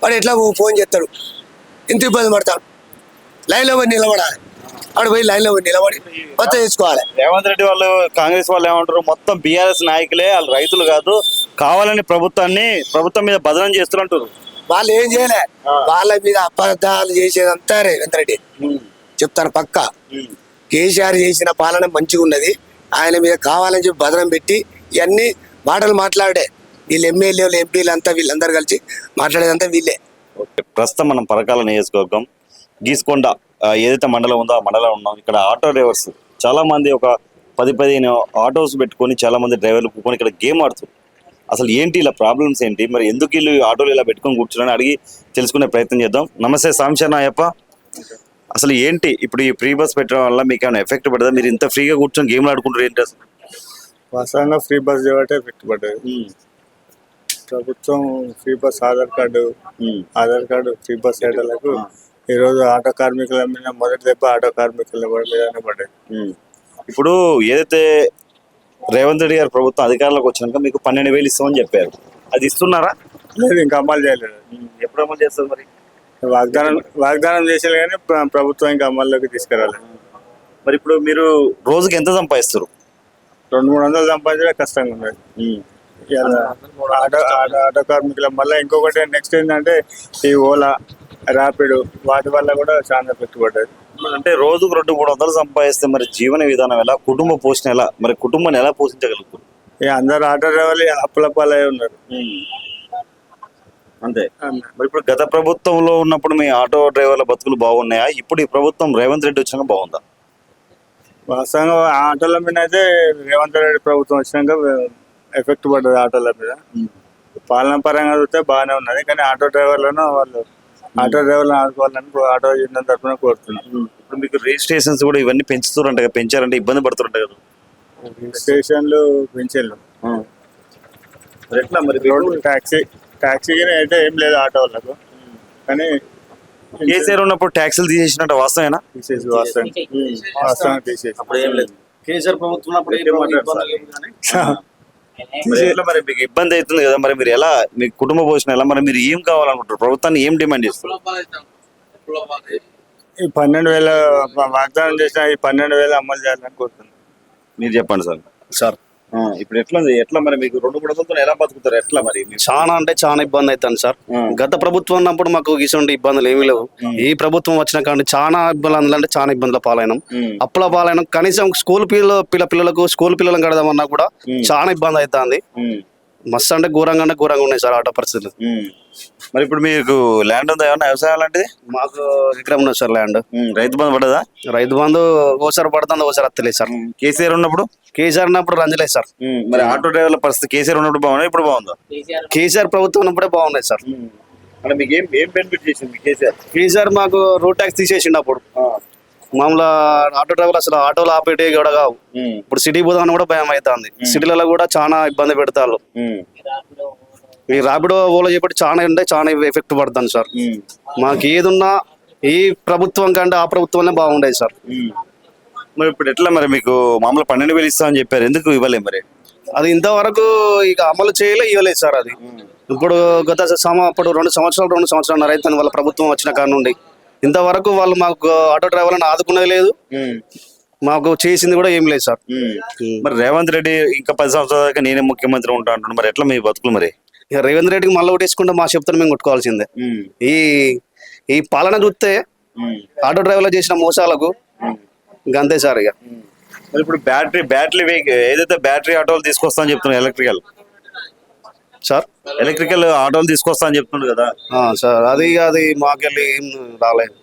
వాడు ఎట్లా ఫోన్ చేస్తాడు? ఎంత ఇబ్బంది పడతాడు? లైన్లో పోయి నిలబడాలి, వాడు పోయి లైన్లో పోయి నిలబడి కొత్త చేసుకోవాలి. రేవంత్ రెడ్డి వాళ్ళు, కాంగ్రెస్ వాళ్ళు ఏమంటారు? మొత్తం బీఆర్ఎస్ నాయకులే, వాళ్ళు రైతులు కాదు, కావాలని ప్రభుత్వం మీద బదనం చేస్తున్నారు. వాళ్ళు ఏం చేయలే, వాళ్ళ మీద అబద్ధాలు చేసేదంతా రేవంత్ రెడ్డి. చెప్తాను పక్క. కేసీఆర్ చేసిన పాలన మంచిగా ఉన్నది, ఆయన మీద కావాలని చెప్పి బదనం పెట్టి ఇవన్నీ మాటలు మాట్లాడే వీళ్ళు ఎమ్మెల్యేలు, ఎంపీలు అంతా వీళ్ళందరూ కలిసి మాట్లాడేదంతా వీళ్ళే. ప్రస్తుతం మనం పరకాల నియోజకవర్గం గీసుకొండ ఏదైతే మండలం ఉందో ఆ మండలం ఉన్నాం. ఇక్కడ ఆటో డ్రైవర్స్ చాలా మంది, ఒక 10-15 ఆటోస్ పెట్టుకొని చాలా మంది డ్రైవర్లు కూర్చొని ఇక్కడ గేమ్ ఆడుతారు. అసలు ఏంటి ఇలా ప్రాబ్లమ్స్ ఏంటి, మరి ఎందుకు వీళ్ళు ఆటోలు ఇలా పెట్టుకొని కూర్చోని అడిగి తెలుసుకునే ప్రయత్నం చేద్దాం. నమస్తే సాంశన అయ్యప్ప, అసలు ఏంటి ఇప్పుడు ఈ ఫ్రీ బస్ పెట్టడం వల్ల మీకు ఏమైనా ఎఫెక్ట్ పడదా? మీరు ఇంత ఫ్రీగా కూర్చొని గేమ్లు ఆడుకుంటారు ఏంటి అసలు? వాస్తవంగా ఫ్రీ బస్ చేయబట్టే ఎఫెక్ట్ పడ్డది. ప్రభుత్వం free bus Aadhaar card free bus చేయడానికి ఈరోజు ఆటో కార్మికుల మీద మొదటి దెబ్బ ఆటో కార్మికుల మీదనే పడ్డది. ఇప్పుడు ఏదైతే రేవంత్ రెడ్డి గారు ప్రభుత్వం అధికారంలోకి వచ్చినాక మీకు 12,000 ఇస్తామని చెప్పారు, అది ఇస్తున్నారా? లేదు, ఇంకా అమలు చేయలేదు. ఎప్పుడు అమలు చేస్తారు మరి? వాగ్దానం చేసేది కానీ ప్రభుత్వం ఇంకా అమల్లోకి తీసుకురాలేదు. మరి ఇప్పుడు మీరు రోజుకి ఎంత సంపాదిస్తారు? 200-300 సంపాదించడం కష్టంగా ఉన్నది. ఆటో కార్మికుల మళ్ళీ ఇంకొకటి నెక్స్ట్ ఏంటంటే ఈ ఓలా, ర్యాపిడ్, వాటి వల్ల కూడా చాలా ఎఫెక్ట్ పడ్డది. అంటే రోజుకు 200-300 సంపాదిస్తే మరి జీవన విధానం ఎలా, కుటుంబ పోషణ ఎలా, మరి కుటుంబాన్ని ఎలా పోషించగలుగుతారు? అందరు ఆటో డ్రైవర్లు అప్పుల పాలై ఉన్నారు అంతే. మరి ఇప్పుడు గత ప్రభుత్వంలో ఉన్నప్పుడు మీ ఆటో డ్రైవర్ల బతుకులు బాగున్నాయా? ఇప్పుడు ఈ ప్రభుత్వం రేవంత్ రెడ్డి వచ్చినాక బాగుందా? వాస్తవంగా ఆటోల మీద అయితే రేవంత్ రెడ్డి ప్రభుత్వం వచ్చినాక ఎఫెక్ట్ పడ్డది ఆటోల మీద. పాలన పరంగా చూస్తే బాగానే ఉన్నది, కానీ ఆటో డ్రైవర్లను ఆదుకోవాలని ఆటో యూనియన్ తరఫున కోరుతున్నాం. ఇప్పుడు మీకు రిజిస్ట్రేషన్స్ కూడా ఇవన్నీ పెంచుతారంట, పెంచారంటే ఇబ్బంది పడుతుంట కదా? స్టేషన్లు పెంచారు. ఎట్లా మరి? ట్యాక్సీ అయితే ఏం లేదు ఆటో వాళ్ళకు, కానీ కేసీఆర్ ఉన్నప్పుడు ట్యాక్సీలు తీసేసినట్టు వాస్తవేనా? వాస్తవం తీసేసి కేసీఆర్ ప్రభుత్వం మరి మీకు ఇబ్బంది అవుతుంది కదా, మరి మీరు ఎలా, మీ కుటుంబ పోషణ ఎలా, మరి మీరు ఏం కావాలనుకుంటారు? ప్రభుత్వాన్ని ఏం డిమాండ్ చేస్తారు? ఈ 12,000 వాగ్దానం చేసిన ఈ 12,000 అమలు చేయాలని కోరుతున్నాను. మీరు చెప్పండి సార్. సార్ ఇప్పుడు ఎట్లా ఉంది? ఎట్లా మరి మీకు 2 ప్రభుత్వం ఎలా బతుకుతారు? ఎట్లా మరి చాలా అంటే చాలా ఇబ్బంది అవుతుంది సార్. గత ప్రభుత్వం ఉన్నప్పుడు మాకు ఇటువంటి ఇబ్బందులు ఏమీ లేవు. ఈ ప్రభుత్వం వచ్చిన కానీ చాలా ఇబ్బందులు అంటే చాలా ఇబ్బందుల పాలైనాం, అప్పుల పాలైనాం. కనీసం స్కూల్ పిల్లలకు స్కూల్ పిల్లలను కడదామన్నా కూడా చాలా ఇబ్బంది అవుతుంది. మస్తు అంటే ఘోరంగా ఉన్నాయి సార్ ఆటో పరిస్థితులు. మరి ఇప్పుడు మీకు ల్యాండ్ ఉందా, ఏమన్నా వ్యవసాయం లాంటిది? మాకు ఎకరం ఉన్నది సార్ ల్యాండ్. రైతు బంధు పడదా? రైతు బంధు ఓసారి పడుతుంది, ఓసారి అత్తలేదు సార్. కేసీఆర్ ఉన్నప్పుడు కేసీఆర్ ఉన్నప్పుడు రంజలేదు సార్. మరి ఆటో డ్రైవర్ల పరిస్థితి కేసీఆర్ ఉన్నప్పుడు బాగుంది, ఇప్పుడు బాగుందా? కేసీఆర్ ప్రభుత్వం ఉన్నప్పుడే బాగున్నాయి సార్. అంటే మీకు ఏం బెనిఫిట్ చేసింది కేసీఆర్? కేసీఆర్ మాకు రోడ్ ట్యాక్స్ తీసేసిండు అప్పుడు. మామూలుగా ఆటో డ్రైవర్లు అసలు ఆటోలు ఆపేటే కూడా కావు. ఇప్పుడు సిటీ పోదామని కూడా భయం అవుతుంది. సిటీలలో కూడా చాలా ఇబ్బంది పెడతారు. ఈ ర్యాపిడో ఓలో చెప్పి చాలా అంటే చాలా ఎఫెక్ట్ పడుతుంది సార్. మాకు ఏదున్నా ఈ ప్రభుత్వం కంటే ఆ ప్రభుత్వమే బాగుండేది సార్. మరి ఇప్పుడు ఎట్లా మరి మీకు మామూలు 12,000 ఇస్తామని చెప్పారు, ఎందుకు ఇవ్వలేదు మరి? అది ఇంతవరకు ఇక అమలు ఇవ్వలేదు సార్. అది ఇప్పుడు అప్పుడు 2 సంవత్సరాలు రైతు వాళ్ళ ప్రభుత్వం వచ్చిన కాడ నుండి ఇంతవరకు వాళ్ళు మాకు ఆటో డ్రైవర్లను ఆదుకునేది లేదు, మాకు చేసింది కూడా ఏం లేదు సార్. మరి రేవంత్ రెడ్డి ఇంకా 10 సంవత్సరాల దాకా నేనే ముఖ్యమంత్రి ఉంటా అంటున్నాడు, మరి ఎట్లా మీ బతుకులు? మరి ఇక రేవంత్ రెడ్డికి మళ్ళీ ఓటేసుకుంటే మా చెప్తాను మేము కొట్టుకోవాల్సిందే. ఈ పాలన చూస్తే ఆటో డ్రైవర్లు చేసిన మోసాలకు అంతే సార్. ఇక మరి ఇప్పుడు బ్యాటరీ ఏదైతే బ్యాటరీ ఆటోలు తీసుకొస్తా అని చెప్తున్నారు, ఎలక్ట్రికల్ ఆటోలు తీసుకొస్తా అని చెప్తున్నాడు కదా సార్. అది మాకెళ్ళి ఏం రాలేదు.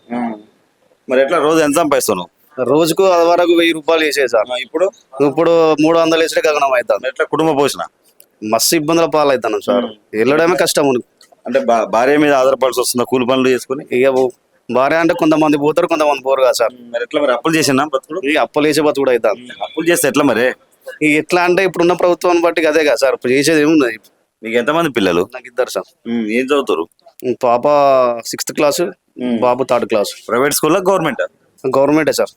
మరి ఎట్లా రోజు ఎంత సంపాదిస్తున్నావు? రోజుకు అది వరకు 1000 రూపాయలు వేసేది సార్. ఇప్పుడు 300 వేసే గగనం అవుతుంది. ఎట్లా కుటుంబ పోషణ? మస్తు ఇబ్బందుల పాలు అవుతున్నాం సార్. వెళ్ళడమే కష్టం. అంటే భార్య మీద ఆధారపడాల్సి వస్తుందా కూలి పనులు చేసుకుని? ఇక భార్య అంటే కొంతమంది పోతారు, కొంతమంది పోరు కదా సార్. మరి ఎట్లా మరి అప్పులు చేసినా బతుకుడు? ఈ అప్పులు వేసే బతుకుడు అవుతుంది. అప్పులు చేస్తే ఎట్లా మరి? ఎట్లా అంటే ఇప్పుడున్న ప్రభుత్వాన్ని బట్టి అదే కదా సార్. ఇప్పుడు చేసేది ఏముంది? మీకు ఎంతమంది పిల్లలు? నాకు 2 సార్. ఏం చదువుతారు? పాప 6th క్లాస్, బాబు 3rd క్లాస్. ప్రైవేట్ స్కూల్లో గవర్నమెంట్? గవర్నమెంటే సార్.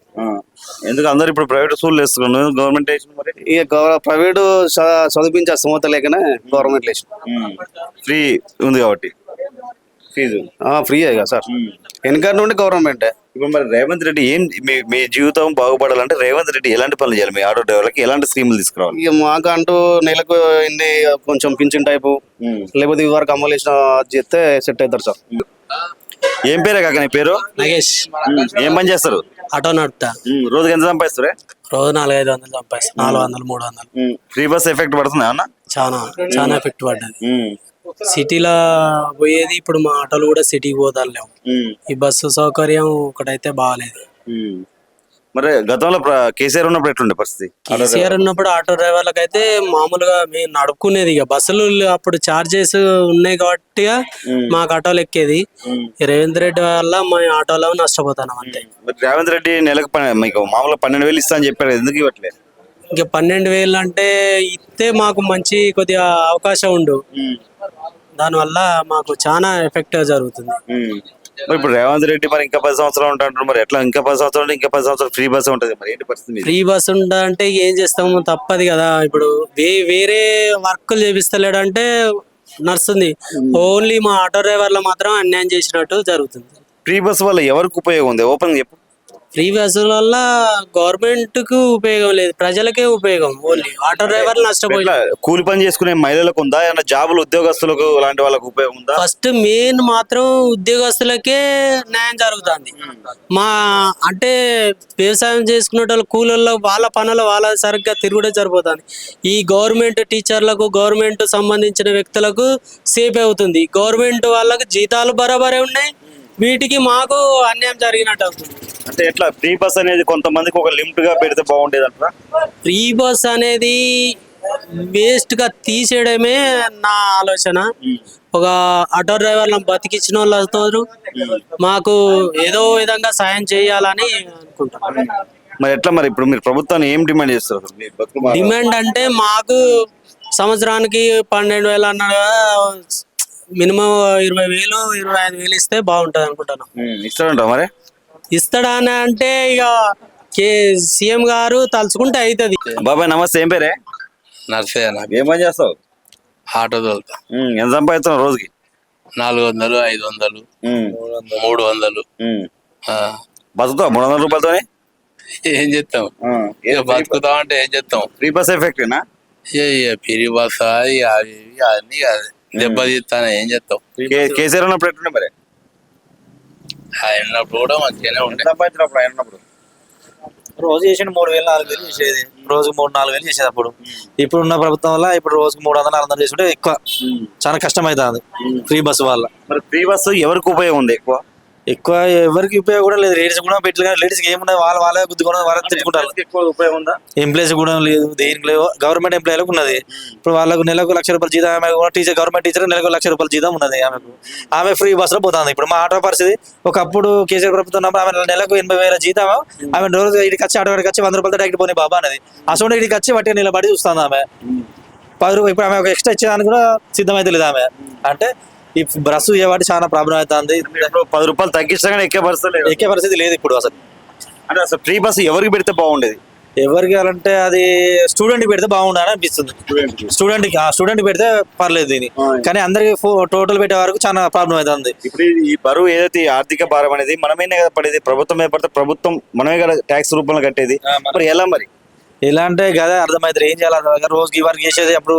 ఎందుకు అందరు ఇప్పుడు ప్రైవేట్ స్కూల్ వేస్తున్నారు, గవర్నమెంట్ మరి? ఇక ప్రైవేట్ చదివించే స్తోమత లేకనే గవర్నమెంట్ వేసిన. ఫ్రీ ఉంది కాబట్టి ఫీజు ఫ్రీ కదా సార్. వెనక నుండి గవర్నమెంటే. ఇప్పుడు మరి రేవంత్ రెడ్డి మీ జీవితం బాగుపడాలంటే రేవంత్ రెడ్డి ఎలాంటి పనులు చేయాలి? మీ ఆటో డ్రైవర్లకి ఎలాంటి స్కీములు తీసుకురావాలి? ఇక మాకంటూ నెలకు ఇన్ని కొంచెం పింఛన్ టైపు లేకపోతే ఇది వరకు అమలు చేసిన చేస్తే సెట్ అవుతారు సార్. ఏం పేరే కాక నీ పేరు? నగేష్. ఏం పని చేస్తారు? ఆటో నడుపుతా. రోజుకి ఎంత సంపాదిస్తారు? రోజు 400-500 సంపాదిస్తా. 400-300. ఫ్రీ బస్ ఎఫెక్ట్ పడుతుంది అన్న? చాలా ఎఫెక్ట్ పడ్డది. సిటీలో పోయేది ఇప్పుడు మా ఆటోలు కూడా సిటీకి పోతాలేము. ఈ బస్సు సౌకర్యం ఒకటైతే బాగాలేదు. మరి గతంలో కేసీఆర్ ఉన్నప్పుడు ఎట్లుండే పరిస్థితి? కేసీఆర్ ఉన్నప్పుడు ఆటో డ్రైవర్లకు అయితే మామూలుగా మేము నడుపుకునేది. ఇక బస్సులు అప్పుడు చార్జెస్ ఉన్నాయి కాబట్టి మాకు ఆటోలు ఎక్కేది. రేవంత్ రెడ్డి వల్ల మా ఆటోలో నష్టపోతాను అంతే. రేవంత్ రెడ్డి నెలకు మీకు మామూలుగా 12,000 ఇస్తా అని చెప్పారు, ఎందుకు ఇవ్వట్లేదు? ఇంకా 12,000 అంటే ఇస్తే మాకు మంచి కొద్దిగా అవకాశం ఉండు. దానివల్ల మాకు చాలా ఎఫెక్ట్ జరుగుతుంది. మరి ఇప్పుడు రేవంత్ రెడ్డి మరి ఇంకా 10 సంవత్సరాలు ఉంటారు, మరి ఎట్లా? ఇంకా 10 సంవత్సరాలు ఇంకా 10 సంవత్సరాలు ఫ్రీ బస్ ఉంటుంది, మరి ఏంటి పరిస్థితి? ఫ్రీ బస్ ఉంటే ఏం చేస్తాము, తప్పదు కదా. ఇప్పుడు వేరే వర్క్లు చేపిస్తలేడు అంటే నడుస్తుంది. ఓన్లీ మా ఆటో డ్రైవర్లు మాత్రం అన్యాయం చేసినట్టు జరుగుతుంది. ఫ్రీ బస్ వల్ల ఎవరికి ఉపయోగం ఉంది? ఓపెన్ చెప్పు. ఫ్రీ బస్సుల వల్ల గవర్నమెంట్ కు ఉపయోగం లేదు, ప్రజలకే ఉపయోగం. ఓన్లీ ఆటో డ్రైవర్లు నష్టపోయి. కూలి పని చేసుకునే మహిళలకు ఉందా, ఏమన్నా జాబులు ఉద్యోగస్తులకు లాంటి వాళ్ళకు ఉపయోగం ఉందా? ఫస్ట్ మెయిన్ మాత్రం ఉద్యోగస్తులకే న్యాయం జరుగుతుంది. మా అంటే వ్యవసాయం చేసుకునే వాళ్ళు కూలీల్లో వాళ్ళ పనులు వాళ్ళ సరిగ్గా తిరుగుడే సరిపోతుంది. ఈ గవర్నమెంట్ టీచర్లకు, గవర్నమెంట్ సంబంధించిన వ్యక్తులకు సేఫ్ అవుతుంది. గవర్నమెంట్ వాళ్ళకు జీతాలు బరాబరే ఉన్నాయి, వీటికి మాకు అన్యాయం జరిగినట్టు అవుతుంది. అంటే ఎట్లా ఫ్రీ బస్ అనేది కొంతమందికి ఒక లిమిట్ గా పెడితే బాగుండేది అంటారా? ఫ్రీ బస్ అనేది వేస్ట్ గా తీసేయడమే నా ఆలోచన. ఒక ఆటో డ్రైవర్లను బతికించిన వాళ్ళతో మాకు ఏదో విధంగా సాయం చేయాలని అనుకుంటున్నాను. మరి ఎట్లా? మరి ఇప్పుడు మీరు ప్రభుత్వాన్ని ఏం డిమాండ్ చేస్తారు? డిమాండ్ అంటే మాకు సంవత్సరానికి 12,000 అన్నారు కదా, మినిమం 20,000, 25,000 ఇస్తే బాగుంటది అనుకుంటున్నాం. ఇస్తాడంట మరి? ఇస్తాడా అని అంటే ఇక సీఎం గారు తలుచుకుంటే అవుతుంది. బాబాయ్ నమస్తే, ఏం పేరే? నర్సయ్య. ఏం పని చేస్తావు? ఆటో తోలుతా. ఎంత సంపాదిస్తున్నావు రోజుకి? 400, 500, 300. బతుకుతావు 300 రూపాయలతోనే? ఏం చేస్తాం? బతుకుతాం అంటే ఏం చేస్తాం? ఫ్రీ బస్ ఎఫెక్టేనా? పిరి బస్ అవి అన్ని దెబ్బతీస్తాను, ఏం చేస్తావు? కేసీఆర్ ఉన్నప్పుడు ఎట్లుండే మరి? ఆయన ఉన్నప్పుడు కూడా మంచిగానే ఎంత ఉండే. సంపాదించినప్పుడు ఆయన ఉన్నప్పుడు? రోజు చేసిండు 3,000 4,000 చేసేది, రోజుకు 3-4 వేలు చేసేది అప్పుడు. ఇప్పుడు ఉన్న ప్రభుత్వం వల్ల ఇప్పుడు రోజుకు 300-400 చేసుకుంటే ఎక్కువ చాలా కష్టం అవుతుంది ఫ్రీ బస్సు వల్ల. మరి ఫ్రీ బస్సు ఎవరికి ఉపయోగం ఉంది ఎక్కువ? ఎక్కువ ఎవరికి ఉపయోగం కూడా లేదు, లేడీస్ కూడా పెట్టలేదు కానీ లేడీస్కి ఏమున్నాయి, వాళ్ళే గుద్దుకొని వాళ్ళే తిట్టుకుంటారు. ఎక్కువ ఉపయోగం ఉందా? ఎంప్లాయీస్ కూడా లేదు, దేనికి లేవు. గవర్నమెంట్ ఎంప్లాయీలకు ఉన్నది. ఇప్పుడు వాళ్ళకు నెలకు ₹1,00,000 జీతం, ఆమె కూడా టీచర్, గవర్నమెంట్ టీచర్ నెలకు ₹1,00,000 జీతం ఉన్నది ఆమెకు. ఆమె ఫ్రీ బస్సులో పోతుంది. ఇప్పుడు మా ఆటో పరిస్థితి, ఒకప్పుడు కేసీఆర్ ప్రభుత్వం ఉన్నప్పుడు ఆమె నెలకు 80,000 జీతం, ఆమె రోజు ఇటుకి వచ్చి ఆటో వాడికి వచ్చి ₹100 డైరెక్ట్ పోనీ బాబా అనేది. అసలు ఇటుకి వచ్చి వట్టి నిలబడి చూస్తుంది ఆమె. ₹10 ఇప్పుడు ఆమె ఒక ఎక్స్ట్రా ఇచ్చేదానికి కూడా సిద్ధమైతే లేదు ఆమె. అంటే ఈ బస్సు చేయబట్టి చాలా ప్రాబ్లం అవుతుంది. ఇప్పుడు ₹10 తగ్గించినా కానీ ఎక్కే పరిస్థితి లేదు. ఎక్కే పరిస్థితి లేదు ఇప్పుడు అసలు. అంటే అసలు ఫ్రీ బస్సు ఎవరికి పెడితే బాగుండేది? ఎవరికి అంటే అది స్టూడెంట్ పెడితే బాగుండాలని అనిపిస్తుంది. స్టూడెంట్ పెడితే పర్లేదు దీని, కానీ అందరికి టోటల్ పెట్టే వరకు చాలా ప్రాబ్లం అవుతుంది. ఇప్పుడు ఈ బరువు ఏదైతే ఈ ఆర్థిక భారం అనేది మనమేనే కదా పడేది, ప్రభుత్వం మీద పడితే ప్రభుత్వం మనమే కదా ట్యాక్స్ రూపంలో కట్టేది. మరి ఎలా మరి? ఎలా అంటే కదా అర్థమవుతుంది, ఏం చేయాలి అర్థం. రోజుకి ఈ వరకు చేసేది అప్పుడు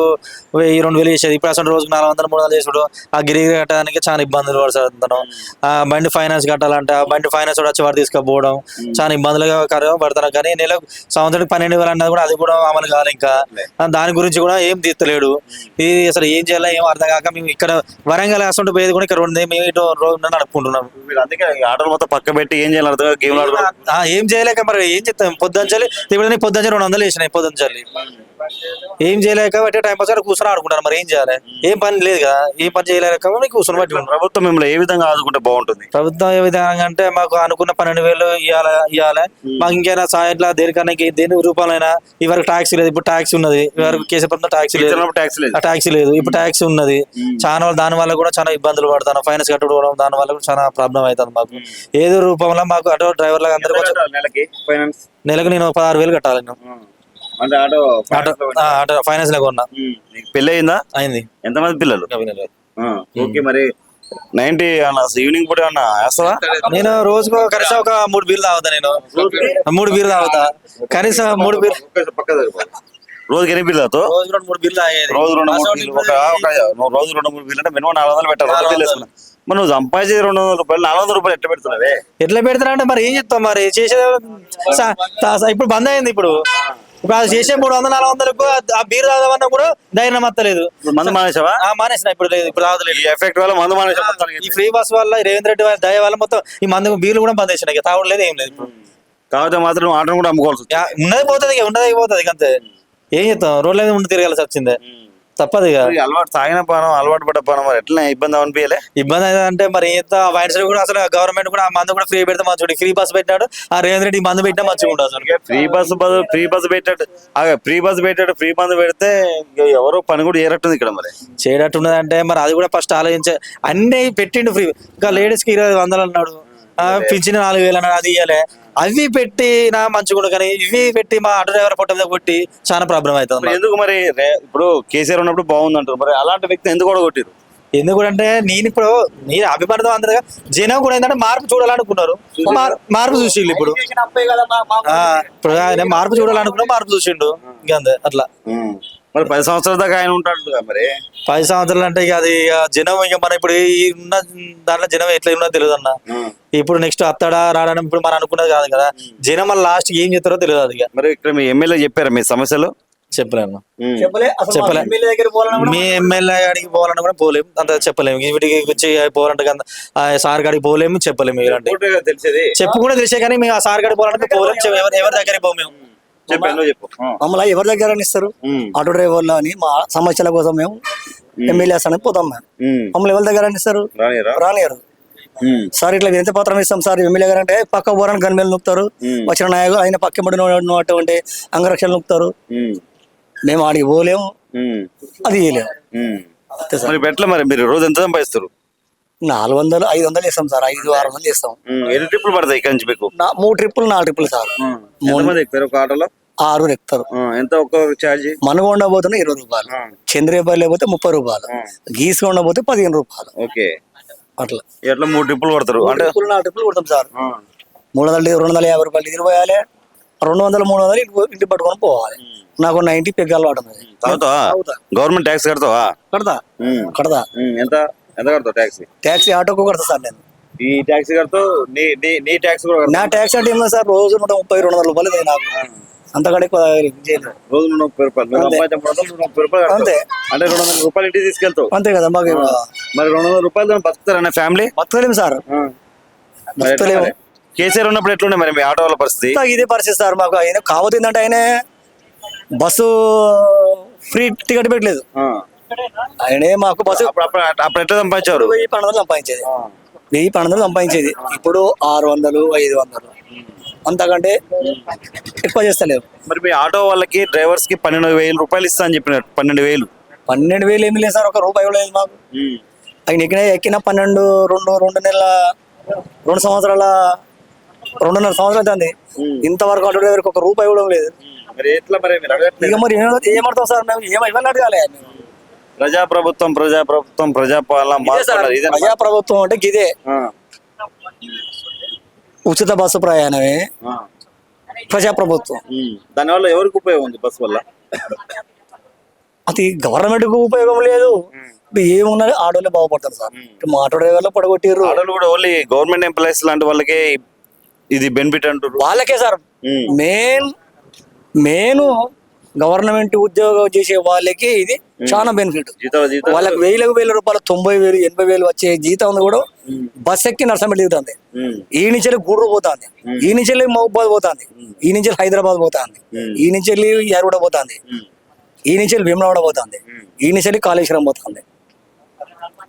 1,000-2,000 చేసేది, ఇప్పుడు అసలు రోజుకి 400-300 చేసుడు. ఆ గిరిగిరి కట్టడానికి చాలా ఇబ్బందులు పడుతున్నాం. ఆ బండి ఫైనాన్స్ కట్టాలంటే ఆ బండి ఫైనాన్స్ కూడా వచ్చి వాడు తీసుకుపోవడం చాలా ఇబ్బందులుగా పడుతున్నాం. కానీ నెలకు సంవత్సరానికి 12,000 అన్నది కూడా అది కూడా అమలు కాదు ఇంకా. దాని గురించి కూడా ఏం తీస్తలేడు. ఇది అసలు ఏం చేయాలో ఏం అర్థం కాక మేము ఇక్కడ వరంగల్ అసలు పోయేది కూడా ఇక్కడ ఉంది, మేము ఇటు రోజు నడుపుకుంటున్నాం. మీరు అందుకే ఆటోలు మొత్తం పక్క పెట్టి ఏం చేయాలి అర్థం కాక గేమ్లు ఆడుతున్నారు. ఏం చేయలేక మరి ఏం చెప్తాం, పొద్దుంచాలి ఇప్పుడు పొద్దుంచాలి 200 వేసినాయి పొద్దుంచాలి, ఏం చేయలేక బట్టి టైం పాస్ కూర్చొని ఆడుకుంటారు. మరి ఏం చేయాలి, ఏం పని లేదు కదా, ఏం పని చేయలేక కూర్చొని బట్టి. ప్రభుత్వం మిమ్మల్ని ఏ విధంగా ఆదుకుంటే బాగుంటుంది? ప్రభుత్వం ఏ విధంగా అంటే మాకు అనుకున్న 12,000 ఇవ్వాలి. మాకు ఇంకైనా సాయంత్రం దేనికన్నా దేని రూపాయలైనా. ఇవరకు ట్యాక్సీ లేదు, ఇప్పుడు ట్యాక్సీ ఉన్నది. ఇవరకు కేసీ ప్రభుత్వం ట్యాక్సీ లేదు, ట్యాక్సీ లేదు, ఇప్పుడు ట్యాక్సీ ఉన్నది. చాలా దాని వల్ల కూడా చాలా ఇబ్బందులు పడతాను. ఫైనాన్స్ కట్టుకోవడం దాని వల్ల కూడా చాలా ప్రాబ్లం అవుతుంది మాకు. ఏదో రూపంలో మాకు ఆటో డ్రైవర్లకు అందరికీ నెలకు నేను 16,000 కట్టాలి. అంటే ఆటో ఫైనాన్స్ లో కొన్నా. పెళ్ళి అయిందా? అయింది. ఎంతమంది పిల్లలు? ఓకే. మరి 90 ఈవినింగ్ పూట ఏమన్నా వేస్తావా? నేను రోజుకు కనీసం ఒక 3 బీర్లు తాగుతా. నేను 3 బీర్లు తాగుతా కనీసం. 3 బీర్లు రోజుకి ఎన్ని బిల్లు అవుతావు? రోజు 2-3 బీర్లు తాగేది. రోజు 2-3 బిల్లు అంటే మినిమం 400 పెట్టాలి. మరి నువ్వు సంపాదించేది ₹200, ₹400 ఎట్లా పెడుతున్నావే? ఎట్లా పెడతారా అంటే మరి ఏం చెప్తాం, మరి చేసేది ఇప్పుడు బంద్ అయింది. ఇప్పుడు అది చేసే 300-400కు ఆ బీర్ తాగమన్నా కూడా ధైర్యం మత్తలేదు. మందు మానేసావా? మానేసిన ఇప్పుడు లేదు, ఇప్పుడు తాగలేదు. ఈ ఎఫెక్ట్ వల్ల మందు మానేసా. ఈ ఫ్రీ బస్ వల్ల రేవంత్ రెడ్డి దయ వల్ల మొత్తం ఈ మందు బీర్లు కూడా బంద్ చేసినాయి. తాగడం లేదు, ఏం లేదు. ఇప్పుడు కాకపోతే మాత్రం ఆటో కూడా అమ్ముకోవాల్సి ఉన్నది పోతుంది, ఉన్నది పోతుంది అంతే. ఏం చేస్తాం, రోడ్ల మీద ఉండి తిరగాల్సి వచ్చిందే, తప్పదు. అలవాటు తాగిన పానం, అలవాటు పడ్డ పానం, మరి ఎట్లా ఇబ్బంది అనిపించలే? ఇబ్బంది అంటే మరి ఎంత వైన్స్ కూడా అసలు గవర్నమెంట్ కూడా ఆ మందు కూడా ఫ్రీ పెడితే మంచిగా. ఫ్రీ బస్ పెట్టాడు ఆ రేవంత్ రెడ్డి మందు పెట్టినా మంచిగా ఉంటుంది అసలు. ఫ్రీ బస్ పెట్టాడు, ఫ్రీ మందు పెడితే ఎవరో పని కూడా చేయరట్టుంది ఇక్కడ. మరి చేయడట్టున్నది అంటే మరి అది కూడా ఫస్ట్ ఆలోచించే. అన్ని పెట్టిండు ఫ్రీ. ఇంకా లేడీస్ కి 2,500 అన్నాడు, పింఛన్ 4,000 అన్నాడు, అది ఇవ్వలే. అవి పెట్టి నా మంచిగా, కానీ ఇవి పెట్టి మా ఆటో డ్రైవర్ పొట్ట మీద కొట్టి చాలా ప్రాబ్లం అవుతుంది. ఎందుకు మరి? ఇప్పుడు కేసీఆర్ ఉన్నప్పుడు బాగుందంటారు, మరి అలాంటి వ్యక్తి ఎందుకు కూడా కొట్టిరు? ఎందుకంటే నేను అభిమానం అందరుగా జనం కూడా ఏంటంటే మార్పు చూడాలనుకున్నారు, మార్పు చూసిండు. ఇప్పుడు ఆయన మార్పు చూడాలనుకున్నా, మార్పు చూసిండు. ఇంకా అంతే అట్లా. మరి 10 సంవత్సరాల దాకా ఆయన ఉంటాడు. మరి 10 సంవత్సరాలు అంటే ఇక అది జనం ఇక మన ఇప్పుడు ఈ ఉన్న దాంట్లో జనం ఎట్లా ఉన్నదో తెలియదు అన్న. ఇప్పుడు నెక్స్ట్ అత్తడా రావడం ఇప్పుడు మనం అనుకున్నది కాదు కదా. జనం మళ్ళీ లాస్ట్ ఏం చేస్తారో తెలియదు. అది మరి ఇక్కడ మీ ఎమ్మెల్యే చెప్పారా మీ సమస్యలు? చెప్పలేము. మీ ఎమ్మెల్యే గాడికి పోవాలన్నా కూడా పోలేము, అంత చెప్పలేము. వీటికి వచ్చి పోవాలంటే సార్ గాడికి పోలేము, చెప్పలేము. ఇలాంటి చెప్పు కూడా తెలిసే కానీ మేము ఆ సార్ గాడికి పోవాలంటే పోలేము, ఎవరి దగ్గరికి పోము. మేము మమ్మల్ని ఎవరి దగ్గర ఇస్తారు? ఆటో డ్రైవర్లు అని మా సమస్యల కోసం మేము ఎమ్మెల్యేస్ అని పోతాం. మమ్మల్ని ఎవరి దగ్గర ఇస్తారు? రానియరు. సార్ ఇట్లా వినతి పత్రం ఇస్తాం సార్ ఎమ్మెల్యే గారు అంటే పక్క పోరాని గన్మేలు నొక్కుతారు. వచ్చిన నాయకులు ఆయన పక్క ఉంటే అంగరక్షణ నొక్కుతారు. మేము ఆడికి పోలేము, అది చేయలేము. ఎట్లా మరి మీరు రోజు ఎంత సంపాదిస్తారు? 400, 500 ఇస్తాం సార్. 500-600 ఇస్తాం. ఎన్ని ట్రిప్పులు పడతాయి ఇక్కడ నుంచి మీకు? 3 ట్రిప్పులు 4 ట్రిప్పులు సార్. 6 ఎక్కుతారు. ఎంత ఒక్క ఛార్జ్? మనగొండ పోతే ₹20, చంద్రేపల్లి పోతే ₹30, గీసుకొండ పోతే ₹15. ఓకే. అట్లా ఎట్లా 3 ట్రిప్పులు పడతారు? 4 ట్రిప్పులు కొడతాం సార్. ₹300, ₹250 డీజిల్ పోయాలి, 200 300 ఇంటి పట్టుకొని పోవాలి. నాకు 90 పెగ్గాలు వాడుతుంది. తాగుతావా? గవర్నమెంట్ ట్యాక్స్ కడతావా? కడతా కడతా. ఎంత ఎంత కడతావు ట్యాక్స్? ట్యాక్సీ ఆటోకు కడతా సార్ నేను. ఈ ట్యాక్స్ కడతావు, నీ ట్యాక్స్ కూడా నా ట్యాక్స్ అంటే ఏమన్నా సార్ రోజు 130-200 రూపాయలు ఇది నాకు. అంతకంటే ఎక్కువ చేయలేదు. రోజు 130 రూపాయలు. నువ్వు సంపాదించే 130 రూపాయలు కడతావు. అంతే. అంటే 200 రూపాయలు ఇంటికి తీసుకెళ్తావు. అంతే కదా మాకు. మరి 200 రూపాయలు బతుకుతారన్న ఫ్యామిలీ? బతకలేము సార్, మరి ఎట్లా బతకలేము. మరి? కేసీఆర్ ఉన్నప్పుడు ఎట్లుండే మరి మీ ఆటో వాళ్ళ పరిస్థితి? ఇదే పరిస్థితి సార్ మాకు. ఆయన కావద్దు ఏంటంటే ఆయన బస్సు ఫ్రీ టికెట్ పెట్టలేదు. ఆయనే మాకు బస్సు అప్పుడు ఎట్లా సంపాదించారు? 1000-1200 సంపాదించేది. 1000-1200 సంపాదించేది. ఇప్పుడు 600-500 అంతకంటే ఎక్కువ చేస్తలేవు. మరి మీ ఆటో వాళ్ళకి డ్రైవర్స్ కి 12,000 రూపాయలు ఇస్తా అని చెప్పినారు. 12,000 ఏమి లేదు సార్, ఒక రూపాయి ఇవ్వలేదు మాకు. ఆయన ఎక్కిన 12 2 సంవత్సరాల 2.5 సంవత్సరాలు అవుతుంది. ఇంతవరకు ఆటో డ్రైవర్కి ఒక రూపాయి ఇవ్వడం లేదు. మరి ఎట్లా మరి మీరు అడగట్లేదు? ఇక మరి ఏమడతాం సార్ మేము? ఇవన్నీ అడగాలి. ప్రజాప్రభుత్వం ప్రజాపాలన మార్చుకున్నారు. ఇదే ప్రజాప్రభుత్వం అంటే గిదే. ఉచిత బస్సు ప్రయాణమే ప్రజాప్రభుత్వం. దానివల్ల ఎవరికి ఉపయోగం ఉంది? బస్సు వల్ల అది గవర్నమెంట్ కు ఉపయోగం లేదు. ఏమున్నది ఆటోలే బాగుపడతారు సార్. మా ఆటో డ్రైవర్లు పడగొట్టారు. ఆటోలు కూడా ఓన్లీ గవర్నమెంట్ ఎంప్లాయీస్ లాంటి వాళ్ళకే ఇది బెనిఫిట్ అంటారు. వాళ్ళకే సార్ మెయిన్ గవర్నమెంట్ ఉద్యోగం చేసే వాళ్ళకి ఇది చాలా బెనిఫిట్. వాళ్ళకి 1000 రూపాయలు 90,000 80,000 వచ్చే జీతం కూడా బస్ ఎక్కి నర్సంపేట దిగుతుంది. ఈ నుంచి గూడూరు పోతుంది, ఈ నుంచి మహబూబాద్ పోతుంది, ఈ నుంచి హైదరాబాద్ పోతుంది, ఈ నుంచి యారుగూడ పోతుంది, ఈ నుంచి భీమలవాడ పోతుంది, ఈ నుంచి కాళేశ్వరం పోతుంది,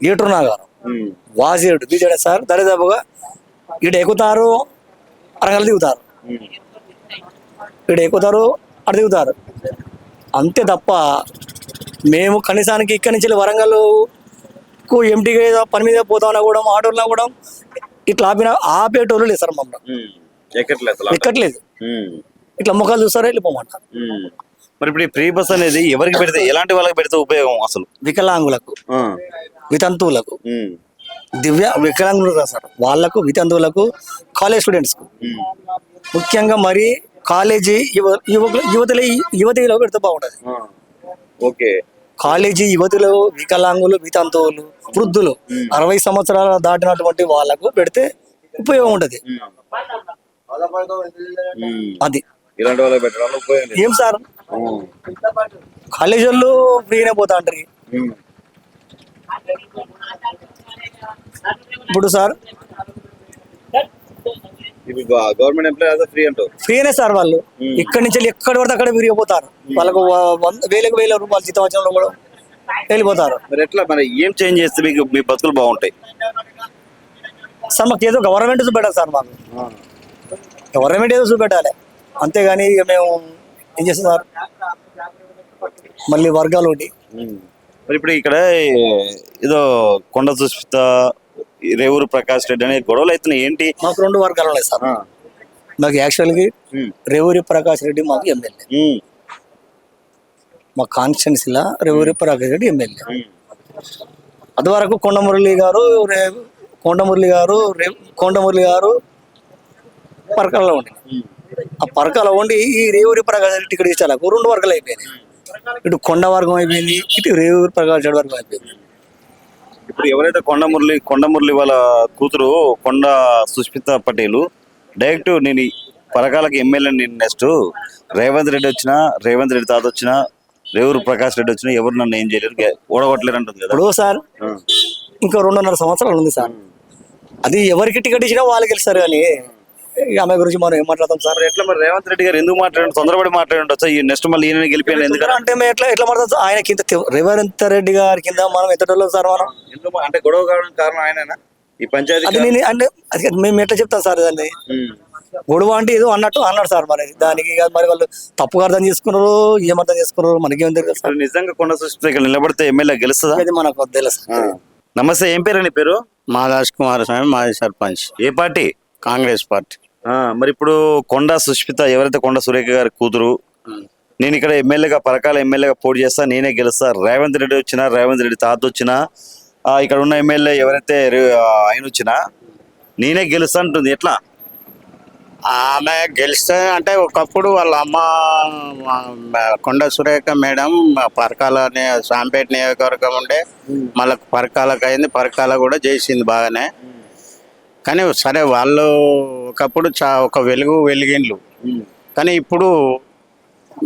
ఏటూరు నాగారం, వాసిరెడ్డి బీజేడీ సార్. దరిదాపుగా ఇటు ఎక్కుతారు, అరంగల్ దిగుతారు, ఇటు ఎక్కుతారు, అటు దిగుతారు. అంతే తప్ప మేము కనీసానికి ఇక్కడి నుంచి వరంగల్కు ఎంటీగా పని మీద పోతామన్నా కూడా ఆటోలో కూడా ఇట్లా ఆపేటోళ్ళు లేదు సార్. మమ్మల్ని ఎక్కట్లేదు. ఇట్లా ముఖాలు చూస్తారో వెళ్ళిపోమంటారు. మరి ఇప్పుడు ఈ ఫ్రీ బస్ అనేది ఎవరికి పెడితే, ఎలాంటి వాళ్ళకి పెడితే ఉపయోగం అసలు? వికలాంగులకు, వితంతువులకు, వికలాంగులు కదా సార్, వాళ్ళకు, వితంతువులకు, కాలేజ్ స్టూడెంట్స్ కు ముఖ్యంగా మరి కాలేజీ యువతిలో పెడితే బాగుంటది. ఓకే. కాలేజీ యువతులు, వికలాంగులు, వితంతువులు, వృద్ధులు 60 సంవత్సరాలు దాటినటువంటి వాళ్ళకు పెడితే ఉపయోగం ఉంటది. అది ఇలాంటి వాళ్ళకి పెట్టడం ఉపయోగం ఏం సార్, కాలేజీ వాళ్ళు ఫ్రీనే పోతా అంటారు. ఇప్పుడు సార్ గవర్నమెంట్ ఎంప్లాయీ ఫ్రీ అంటారు. ఫ్రీనే సార్. వాళ్ళు ఇక్కడి నుంచి ఎక్కడి పడితే అక్కడ విరిగిపోతారు. వాళ్ళకు 1000 రూపాయలు జీతం వచ్చిన కూడా వెళ్ళిపోతారు. మరి ఎట్లా మరి ఏం చేంజ్ చేస్తే మీకు మీ బతుకులు బాగుంటాయి సార్? మాకు ఏదో గవర్నమెంట్ చూపెట్టాలి సార్. మాకు గవర్నమెంట్ ఏదో చూపెట్టాలి, అంతేగాని ఇక మేము ఏం చేస్తాం సార్? మళ్ళీ వర్గాలు ఒకటి. మరి ఇప్పుడు ఇక్కడ ఏదో కొండ సుస్మిత, రేవూరు ప్రకాష్ రెడ్డి అనే గొడవలు అవుతున్నాయి. ఏంటి? మాకు 2 వర్గాలు ఉన్నాయి సార్. మాకు యాక్చువల్గా రేవూరి ప్రకాష్ రెడ్డి మాకు ఎమ్మెల్యే. మా కాన్స్టిట్యున్సీలో రేవూరి ప్రకాష్ రెడ్డి ఎమ్మెల్యే. అది వరకు కొండమురళి గారు పరకాలలో ఉండి, ఆ పరకాల ఉండి ఈ రేవూరి ప్రకాష్ రెడ్డి టికెట్ ఇచ్చాలకు 2 వర్గాలు అయిపోయినాయి. ఇటు కొండ వర్గం అయిపోయింది, ఇటు రేవూరి ప్రకాష్ రెడ్డి వర్గం అయిపోయింది. ఇప్పుడు ఎవరైతే కొండమురళి వాళ్ళ కూతురు కొండ సుస్మిత పటేల్ డైరెక్ట్ నేను పరకాలకి ఎమ్మెల్యే, నేను నెక్స్ట్ రేవంత్ రెడ్డి వచ్చినా, రేవంత్ రెడ్డి తాత వచ్చినా, రేవూరు ప్రకాష్ రెడ్డి వచ్చినా ఎవరు నన్ను ఏం చేయలేరు, ఓడగొట్టలేరు అంటుంది కదా. ఇప్పుడు సార్ ఇంకో 2.5 సంవత్సరాలు ఉంది సార్. అది ఎవరికి టికెట్ ఇచ్చినా వాళ్ళు గెలుస్తారు. కానీ ఆమె గురించి మనం ఏం మాట్లాడతాం సార్? ఎట్లా మరి రేవంత్ రెడ్డి గారు ఎందుకు తొందరపడి మాట్లాడుండొచ్చా? ఈ నెక్స్ట్ మళ్ళీ ఈయన గెలిపోయాను ఎందుకంటే అంటే మేము ఎట్లా మాట్లాడతాం? ఆయన కింద రేవంత్ రెడ్డి గారి కింద మనం ఎంతటోళ్ళు సార్? మనం ఎందుకు అంటే గొడవ కావడానికి కారణం ఆయననా? ఈ పంచాయతీ అది నేను అంటే అది మేము ఎట్లా చెప్తాం సార్? దాన్ని గొడవ అంటే ఏదో అన్నాడు సార్. మరి దానికి మరి వాళ్ళు తప్పుగా అర్థం చేసుకున్నారు, ఏమర్థం చేసుకున్నారు మనకేం తెలియదు సార్. నిజంగా కొండ సుస్మిత ఇక్కడ నిలబడితే ఎమ్మెల్యే గెలుస్తుందా? అది మనకు తెలుసు. నమస్తే, ఏం పేరు నీ పేరు? మాదాస్ కుమారస్వామి, మాజీ సర్పంచ్, ఏ పార్టీ? కాంగ్రెస్ పార్టీ. మరి ఇప్పుడు కొండ సుస్మిత ఎవరైతే కొండ సురేఖ గారి కూతురు, నేను ఇక్కడ ఎమ్మెల్యేగా పరకాల ఎమ్మెల్యేగా పోటీ చేస్తా, నేనే గెలుస్తా, రేవంత్ రెడ్డి వచ్చినా, రేవంత్ రెడ్డి తాత వచ్చినా, ఇక్కడ ఉన్న ఎమ్మెల్యే ఎవరైతే ఆయన వచ్చినా నేనే గెలుస్తా అంటుంది. ఎట్లా? ఆమె గెలిస్తే అంటే ఒకప్పుడు వాళ్ళ అమ్మ కొండ సురేఖ మేడం పరకాల సాంపేట నియోజకవర్గం ఉండే మళ్ళీ పరకాలకు అయింది, పరకాల కూడా చేసింది బాగానే. కానీ సరే వాళ్ళు ఒకప్పుడు ఒక వెలిగిండ్లు. కానీ ఇప్పుడు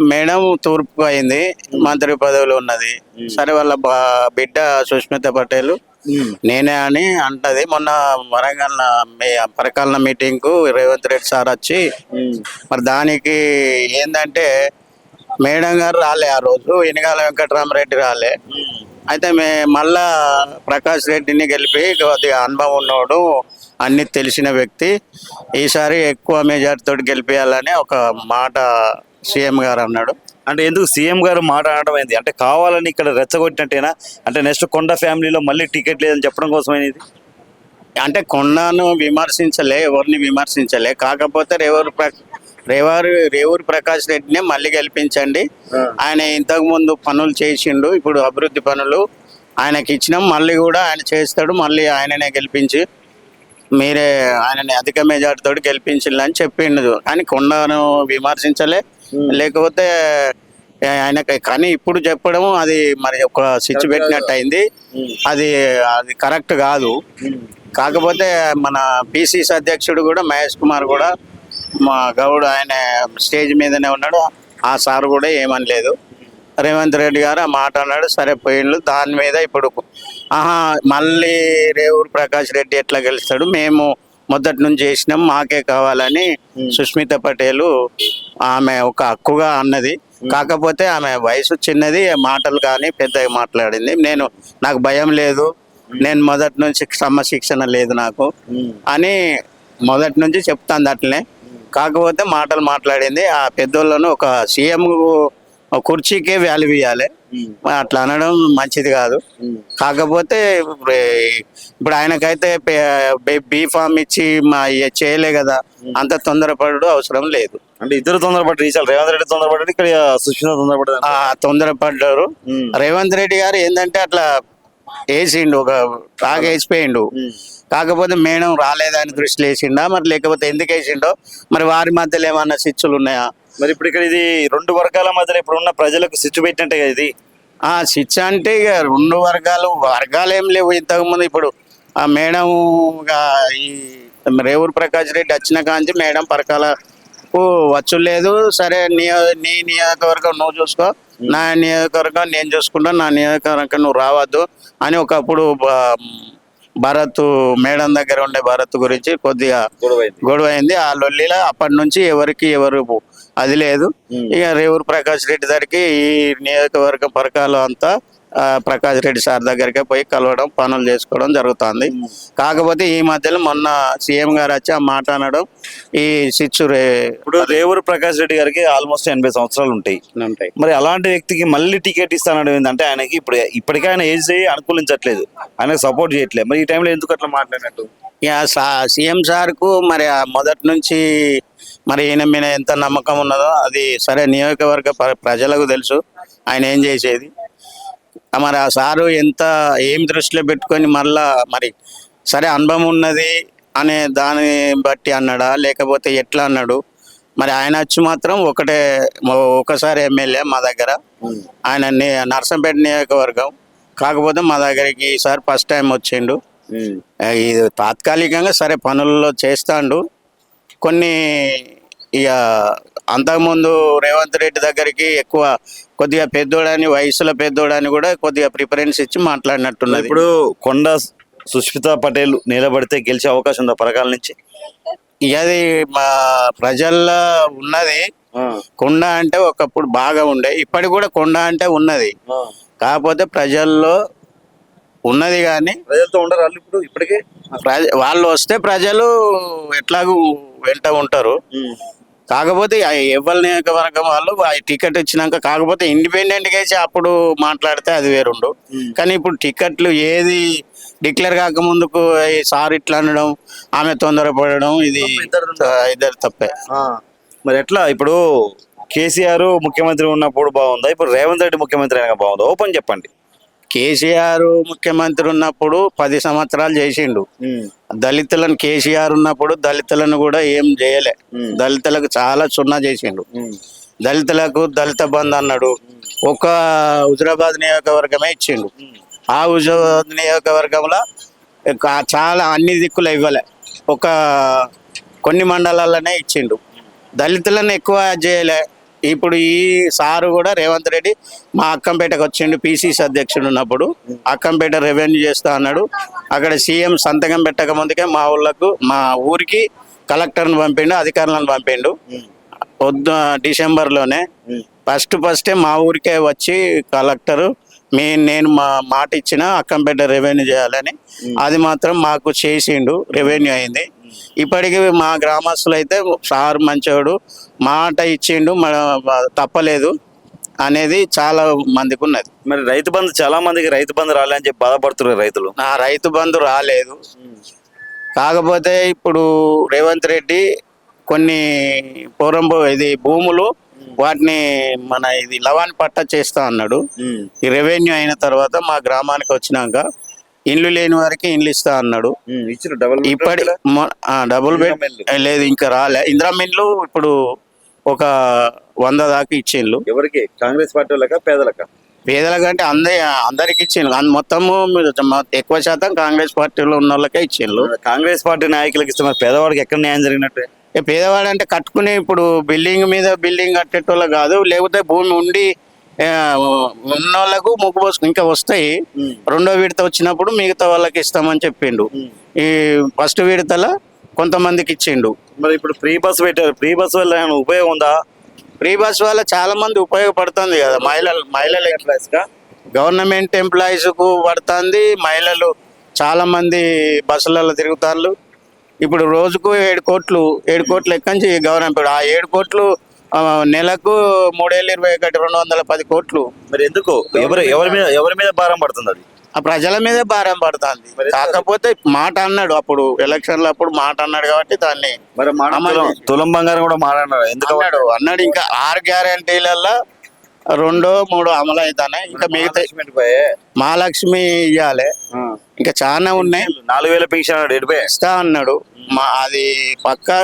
మేడం తూర్పు అయింది, మంత్రి పదవిలో ఉన్నది. సరే వాళ్ళ బిడ్డ సుష్మిత పటేల్ నేనే అని అంటది. మొన్న వరంగల్ పరకాల మీటింగ్ కు రేవంత్ రెడ్డి సార్ వచ్చి మరి దానికి ఏంటంటే మేడం గారు రాలే ఆ రోజు, ఎనగాల వెంకటరామరెడ్డి రాలే. అయితే మళ్ళా ప్రకాష్ రెడ్డిని గెలిపి కొద్దిగా అనుభవం ఉన్నవాడు, అన్ని తెలిసిన వ్యక్తి, ఈసారి ఎక్కువ మెజార్టీతో గెలిపించాలని ఒక మాట సీఎం గారు అన్నాడు. అంటే ఎందుకు సీఎం గారు మాట అనడం అయింది అంటే కావాలని ఇక్కడ రెచ్చగొట్టినట్టేనా? అంటే నెక్స్ట్ కొండ ఫ్యామిలీలో మళ్ళీ టికెట్ లేదని చెప్పడం కోసమైనది. అంటే కొండను విమర్శించలే, ఎవరిని విమర్శించలే. కాకపోతే రేవూరి ప్రకాష్ రెడ్డిని మళ్ళీ గెలిపించండి, ఆయన ఇంతకు ముందు పనులు చేసిండు, ఇప్పుడు అభివృద్ధి పనులు ఆయనకి ఇచ్చినాం, మళ్ళీ కూడా ఆయన చేస్తాడు, మళ్ళీ ఆయననే గెలిపించి మీరే ఆయనని అధిక మెజార్టీతో గెలిపించాలని చెప్పిండు. కానీ కొండను విమర్శించలే, లేకపోతే ఆయనకి. కానీ ఇప్పుడు చెప్పడం అది మరి ఒక స్విచ్ పెట్టినట్టు అయింది, అది కరెక్ట్ కాదు. కాకపోతే మన పిసిసి అధ్యక్షుడు కూడా మహేష్ కుమార్ కూడా మా గౌడ్ ఆయన స్టేజ్ మీదనే ఉన్నాడు, ఆ సార్ కూడా ఏమనలేదు. రేవంత్ రెడ్డి గారు ఆ మాట అన్నాడు, సరే పోయిండు. దాని మీద ఇప్పుడు మళ్ళీ రేవూరు ప్రకాష్ రెడ్డి ఎట్లా గెలుస్తాడు, మేము మొదటి నుంచి చేసినాం, మాకే కావాలని సుష్మిత పటేల్ ఆమె ఒక హక్కుగా అన్నది. కాకపోతే ఆమె వయసు చిన్నది, మాటలు కానీ పెద్దగా మాట్లాడింది. నాకు భయం లేదు, నేను మొదటి నుంచి క్రమశిక్షణ లేదు నాకు అని మొదటి నుంచి చెప్తాను అట్లనే. కాకపోతే మాటలు మాట్లాడింది. ఆ పెద్దోళ్ళను ఒక సీఎం కుర్చీకే వాల్యూ ఇవ్వాలి, అట్లా అనడం మంచిది కాదు. కాకపోతే ఇప్పుడు ఆయనకైతే బీఫామ్ ఇచ్చి చేయలే కదా, అంత తొందరపడు అవసరం లేదు. అంటే ఇద్దరు తొందరపడ్డారు, ఈసారి రేవంత్ రెడ్డి తొందరపడ్డాడు, ఇక్కడ సుష్మిత తొందరపడ్డారు. తొందరపడ్డారు. రేవంత్ రెడ్డి గారు ఏంటంటే అట్లా వేసిండు, ఒక టాక్ వేసిపోయిండు. కాకపోతే మేడం రాలేదని దృష్టిలో వేసిండా మరి, లేకపోతే ఎందుకు వేసిండో మరి, వారి మధ్యలో ఏమన్నా సిచ్చులు ఉన్నాయా మరి? ఇప్పుడు ఇక్కడ ఇది రెండు వర్గాల మధ్యలో ఇప్పుడు ఉన్న ప్రజలకు సిచ్చు పెట్టినట్టే కదా ఇది. సిచ్ అంటే ఇక రెండు వర్గాలు ఏం లేవు ఇంతకుముందు. ఇప్పుడు ఆ మేడం ఈ రేవూరు ప్రకాష్ రెడ్డి వచ్చిన కాంచి మేడం పరకాలకు వచ్చలేదు. సరే నీ నియోజకవర్గం నువ్వు చూసుకో, నా నియోజకవర్గం నేను చూసుకుంటా, నా నియోజకవర్గం నువ్వు రావద్దు అని ఒకప్పుడు భరత్ మేడం దగ్గర ఉండే భరత్ గురించి కొద్దిగా గొడవ అయింది. ఆ లొల్లిలో అప్పటి నుంచి ఎవరు అది లేదు. ఇక రేవూరు ప్రకాష్ రెడ్డి దగ్గరికి ఈ నియోజకవర్గం పరకాలు అంతా ప్రకాష్ రెడ్డి సార్ దగ్గరికే పోయి కలవడం, పనులు చేసుకోవడం జరుగుతుంది. కాకపోతే ఈ మధ్యలో మొన్న సీఎం గారు వచ్చి ఆ మాట అనడం ఈ ఇప్పుడు రేవూరు ప్రకాష్ రెడ్డి గారికి ఆల్మోస్ట్ 80 సంవత్సరాలు ఉంటాయి. మరి అలాంటి వ్యక్తికి మళ్ళీ టికెట్ ఇస్తానడం ఏంటంటే ఆయనకి ఇప్పటికే ఆయన ఏజ్ అనుకూలించట్లేదు, ఆయనకు సపోర్ట్ చేయట్లేదు. మరి ఈ టైంలో ఎందుకు అట్లా మాట్లాడినట్టు? సీఎం సార్కు మరి మొదటి నుంచి మరి ఈయన మీద ఎంత నమ్మకం ఉన్నదో అది సరే నియోజకవర్గ ప్రజలకు తెలుసు ఆయన ఏం చేసేది. మరి ఆ సారు ఏం దృష్టిలో పెట్టుకొని మళ్ళా మరి సరే అనుభవం ఉన్నది అనే దాన్ని బట్టి అన్నాడా, లేకపోతే ఎట్లా అన్నాడు మరి? ఆయన వచ్చి మాత్రం ఒకసారి ఎమ్మెల్యే మా దగ్గర, ఆయన నర్సంపేట నియోజకవర్గం. కాకపోతే మా దగ్గరికి ఈసారి ఫస్ట్ టైం వచ్చిండు. ఇది తాత్కాలికంగా సరే పనుల్లో చేస్తాడు. కొన్ని ఇక అంతకుముందు రేవంత్ రెడ్డి దగ్గరికి ఎక్కువ కొద్దిగా పెద్దోడని, వయసులో పెద్దోడని కూడా కొద్దిగా ప్రిఫరెన్స్ ఇచ్చి మాట్లాడినట్టున్నది. ఇప్పుడు కొండ సుష్మిత పటేల్ నిలబడితే గెలిచే అవకాశం ఉందా పరకాల నుంచి? అది మా ప్రజల్లో ఉన్నది. కొండ అంటే ఒకప్పుడు బాగా ఉండే, ఇప్పటికి కూడా కొండ అంటే ఉన్నది. కాకపోతే ప్రజల్లో ఉన్నది కానీ ప్రజలతో ఉండరు వాళ్ళు. ఇప్పుడు ఇప్పటికే వాళ్ళు వస్తే ప్రజలు ఎట్లాగూ వెంట ఉంటారు. కాకపోతే ఎవరి నియోజకవర్గం వాళ్ళు టికెట్ ఇచ్చినాక, కాకపోతే ఇండిపెండెంట్గా వేసి అప్పుడు మాట్లాడితే అది వేరుండు. కానీ ఇప్పుడు టికెట్లు ఏది డిక్లేర్ కాక ముందుకు సార్ ఇట్లా అనడం, ఆమె తొందరపడడం, ఇది ఇద్దరు తప్పే. మరి ఎట్లా ఇప్పుడు కేసీఆర్ ముఖ్యమంత్రి ఉన్నప్పుడు బాగుందా, ఇప్పుడు రేవంత్ రెడ్డి ముఖ్యమంత్రి అయినా బాగుందా? ఓపెన్ చెప్పండి. కేసీఆర్ ముఖ్యమంత్రి ఉన్నప్పుడు 10 సంవత్సరాలు చేసిండు. దళితులను కేసీఆర్ ఉన్నప్పుడు దళితులను కూడా ఏం చేయలే. దళితులకు చాలా సున్నా చేసిండు. దళితులకు దళిత బంధు అన్నాడు. ఒక హుజరాబాద్ నియోజకవర్గమే ఇచ్చిండు. ఆ హుజరాబాద్ నియోజకవర్గంలో చాలా అన్ని దిక్కులు ఇవ్వలే, ఒక కొన్ని మండలాలనే ఇచ్చిండు. దళితులను ఎక్కువ చేయలే. ఇప్పుడు ఈ సారు కూడా రేవంత్ రెడ్డి మా అక్కంపేటకు వచ్చిండు. పిసిసి అధ్యక్షుడు ఉన్నప్పుడు అక్కంపేట రెవెన్యూ చేస్తా అన్నాడు. అక్కడ సీఎం సంతకం పెట్టక ముందుకే మా ఊరికి కలెక్టర్ని పంపిండు, అధికారులను పంపిండు. డిసెంబర్లోనే ఫస్టే మా ఊరికే వచ్చి కలెక్టరు నేను మా మాట ఇచ్చిన అక్కంపేట రెవెన్యూ చేయాలని, అది మాత్రం మాకు చేసిండు, రెవెన్యూ అయింది. ఇప్పటికీ మా గ్రామస్తులు అయితే సారు మంచోడు, మాట ఇచ్చిండు, తప్పలేదు అనేది చాలా మందికి ఉన్నది. మరి రైతు బంధు చాలా మందికి రైతు బంధు రాలేదని చెప్పి బాధపడుతున్నారు రైతులు. ఆ రైతు బంధు రాలేదు. కాకపోతే ఇప్పుడు రేవంత్ రెడ్డి కొన్ని భూములు వాటిని ఇది లవాన్ పట్ట చేస్తా అన్నాడు. ఈ రెవెన్యూ అయిన తర్వాత మా గ్రామానికి వచ్చినాక ఇండ్లు లేని వారికి ఇండ్లు ఇస్తా అన్నాడు. ఇప్పటి డబుల్ బెడ్ లేదు, ఇంకా రాలే. ఇందిరా ఇండ్లు ఇప్పుడు ఒక 100 దాకా ఇచ్చిండ్లు. ఎవరికి? కాంగ్రెస్ పార్టీ వాళ్ళక పేదలక? పేదలకంటే అందరికి ఇచ్చిండ్రు. మొత్తము ఎక్కువ శాతం కాంగ్రెస్ పార్టీలో ఉన్న వాళ్ళకే ఇచ్చిండ్రు. కాంగ్రెస్ పార్టీ నాయకులకు ఇస్తే పేదవాడికి ఎక్కడ న్యాయం జరిగినట్టు? పేదవాడు అంటే కట్టుకునే ఇప్పుడు బిల్డింగ్ మీద బిల్డింగ్ కట్టేటోళ్ళు కాదు, లేకపోతే భూమి ఉండి ఉన్నోళ్ళకు ముగ్గు పోసుకు ఇంకా వస్తాయి. 2వ విడత వచ్చినప్పుడు మిగతా వాళ్ళకి ఇస్తామని చెప్పిండు. ఈ ఫస్ట్ విడతలో కొంతమందికి ఇచ్చిండు. మరి ఇప్పుడు ఫ్రీ బస్ పెట్టారు. ఫ్రీ బస్ వల్ల ఉపయోగం ఉందా? ఫ్రీ బస్ వల్ల చాలా మంది ఉపయోగపడుతుంది కదా. మహిళలు గవర్నమెంట్ ఎంప్లాయీస్ కు పడుతుంది. మహిళలు చాలా మంది బస్సులలో తిరుగుతారు. ఇప్పుడు రోజుకు 7 కోట్లు ఎక్కించి గవర్నమెంట్ ఆ 7 కోట్లు నెలకు 3,21 210 కోట్లు. మరి ఎందుకు? ఎవరి మీద భారం పడుతుంది? అది ఆ ప్రజల మీదే భారం పడుతుంది. కాకపోతే మాట అన్నాడు అప్పుడు ఎలక్షన్ల అప్పుడు మాట అన్నాడు కాబట్టి దాన్ని మరి తులం బంగారం కూడా మాట్లాడారు. ఎందుకు అన్నాడు? ఇంకా 6 గ్యారంటీలలో 2 3 అమలు అవుతానే. ఇంకా మిగతా మహాలక్ష్మి ఇవ్వాలి, ఇంకా చాలా ఉన్నాయి. 4,000 పెన్షన్ ఇస్తా అన్నాడు. అది పక్కా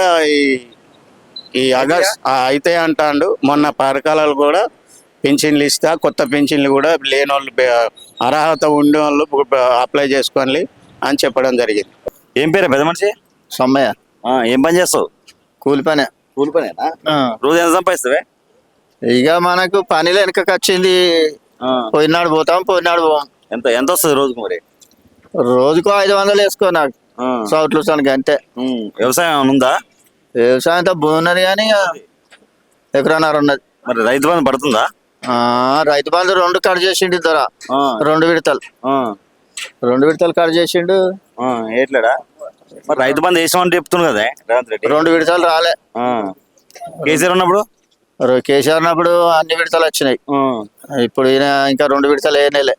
ఈ ఆగస్ట్ అయితే అంటాడు. మొన్న పథకాలు కూడా పెన్షన్లు ఇస్తా, కొత్త పెన్షన్లు కూడా లేని వాళ్ళు అర్హత ఉండే వాళ్ళు అప్లై చేసుకోవాలి అని చెప్పడం జరిగింది. ఏం పేరు పెద్ద మనిషి? సమ్మయ్య. ఏం పని చేస్తావు? కూలి పనే. కూలి పనేనా? రోజు ఎంత సంపాదిస్తావే? ఇక మనకు పనిలో వెనకకి వచ్చింది. పోయినాడు పోతాం, పోయినాడు పోం. ఎంత వస్తుంది రోజుకు? మరి రోజుకు 500 వేసుకో నాకు సౌట్లు సనికి అంతే. వ్యవసాయం ఉందా? వ్యవసాయం అంతా భూమి ఉన్నది కానీ ఎకరన్నర ఉన్నది. మరి రైతు బంధు పడుతుందా? రైతు బంధు 2 కట్ చేసిండు ధర. 2 విడతలు 2 విడతలు కట్ చేసిండు. ఏట్లాడా? మరి రైతు బంధు వేసామని చెప్తున్నాడు కదా రేవంత్ రెడ్డి. 2 విడతలు రాలే. కేసీఆర్ ఉన్నప్పుడు అన్ని విడతలు వచ్చినాయి. ఇప్పుడు ఈయన ఇంకా 2 విడతలు వేయనేలే.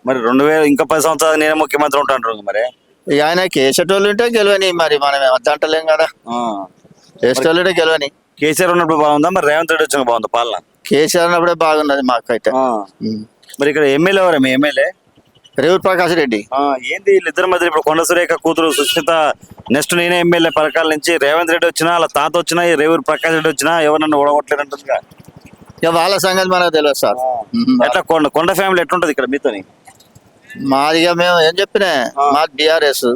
మరి 2000 ఇంకా 10 సంవత్సరాలు నేనే ముఖ్యమంత్రి ఉంటాను. మరి ఇక ఆయన కేసేటోళ్ళు ఉంటే గెలవని, మరి మనం వద్దంటలేం కదా. కేసేటోళ్ళు ఉంటే గెలవని. కేసీఆర్ ఉన్నప్పుడు బాగుందా? మరి రేవంత్ రెడ్డి వచ్చిన బాగుందా పాలన? కేసీఆర్ ఉన్నప్పుడే బాగున్నది మాకైతే. మరి ఇక్కడ ఎమ్మెల్యే ఎవరు? మీ ఎమ్మెల్యే రేవూరు ప్రకాష్ రెడ్డి. ఏంది వీళ్ళిద్దరి మధ్య? ఇప్పుడు కొండ సురేఖ కూతురు సుష్మిత, నెక్స్ట్ నేనే ఎమ్మెల్యే పథకాల నుంచి రేవంత్ రెడ్డి వచ్చినా, వాళ్ళ తాత వచ్చినా, ఈ రేవూరు ప్రకాష్ రెడ్డి వచ్చినా ఎవరన్నా ఓడగొట్టలేదంటుందిగా. ఇక వాళ్ళ సంగతి మనకు తెలియదు సార్. ఎట్లా కొండ ఫ్యామిలీ ఎట్లుంటది ఇక్కడ మీతోని? మాదిగా మేము ఏం చెప్పినా, మాది బీఆర్ఎస్.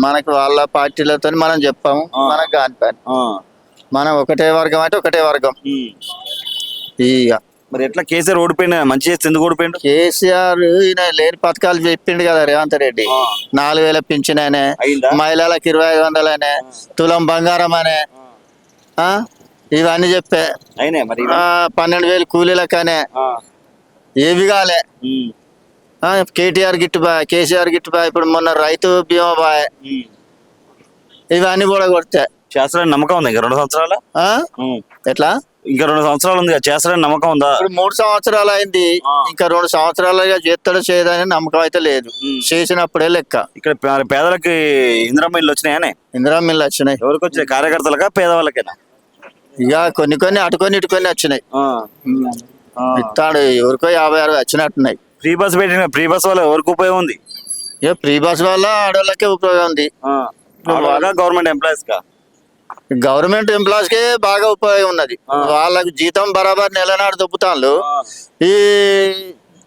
మనకి వాళ్ళ పార్టీలతో మనం చెప్పాము, మనకు కాని పని. మనం ఒకటే వర్గం అంటే ఒకటే వర్గం. ఇక మరి ఎట్లా కేసీఆర్ ఓడిపోయినా మంచి చేస్తే ఎందుకు ఓడిపోయిండు? కేసీఆర్ ఈయన లేని పథకాలు చెప్పిండు కదా రేవంత్ రెడ్డి. 4,000 పింఛన్ అనే, మహిళలకు 2,500 అనే, తులం బంగారం అనే, ఇవన్నీ చెప్పే. 12,000 కూలీలకనే. ఏవి కాలే. కేటీఆర్ గిట్టుబాయ్, కేసీఆర్ గిట్టుబాయ్, ఇప్పుడు మొన్న రైతు బీమా బాయ్, ఇవన్నీ కూడా కొడితే చేస్తారని నమ్మకం ఉంది. ఇంకా 2 సంవత్సరాలు ఎట్లా? ఇంకా 2 సంవత్సరాలు ఉంది, చేస్తారని నమ్మకం ఉందా? ఇప్పుడు 3 సంవత్సరాలు అయింది, ఇంకా 2 సంవత్సరాలుగా చేస్తాడో చేయదని నమ్మకం అయితే లేదు. చేసినప్పుడే లెక్క. ఇక్కడ పేదలకి ఇందిరమ్మ ఇల్లు వచ్చినాయనే? ఇందిరమ్మ ఇల్లు వచ్చినాయి. ఎవరికి వచ్చినాయి? కార్యకర్తలకా పేదవాళ్ళకేనా? ఇక కొన్ని అటుకొని ఇటుకొని వచ్చినాయి. ఇస్తాడు ఎవరికో 56 వచ్చినట్టున్నాయి. ఫ్రీ బస్ పెట్టిన ఫ్రీ బస్ వల్ల ఎవరికి ఉపయోగం ఉంది? ఇక ఫ్రీ బస్ వల్ల ఆడవాళ్ళకే ఉపయోగం ఉంది. గవర్నమెంట్ ఎంప్లాయీస్ కా? గవర్నమెంట్ ఎంప్లాయీస్ కే బాగా ఉపయోగం ఉన్నది. వాళ్ళకు జీతం బరాబర్ నెలనాడు దొబ్బుతాను, ఈ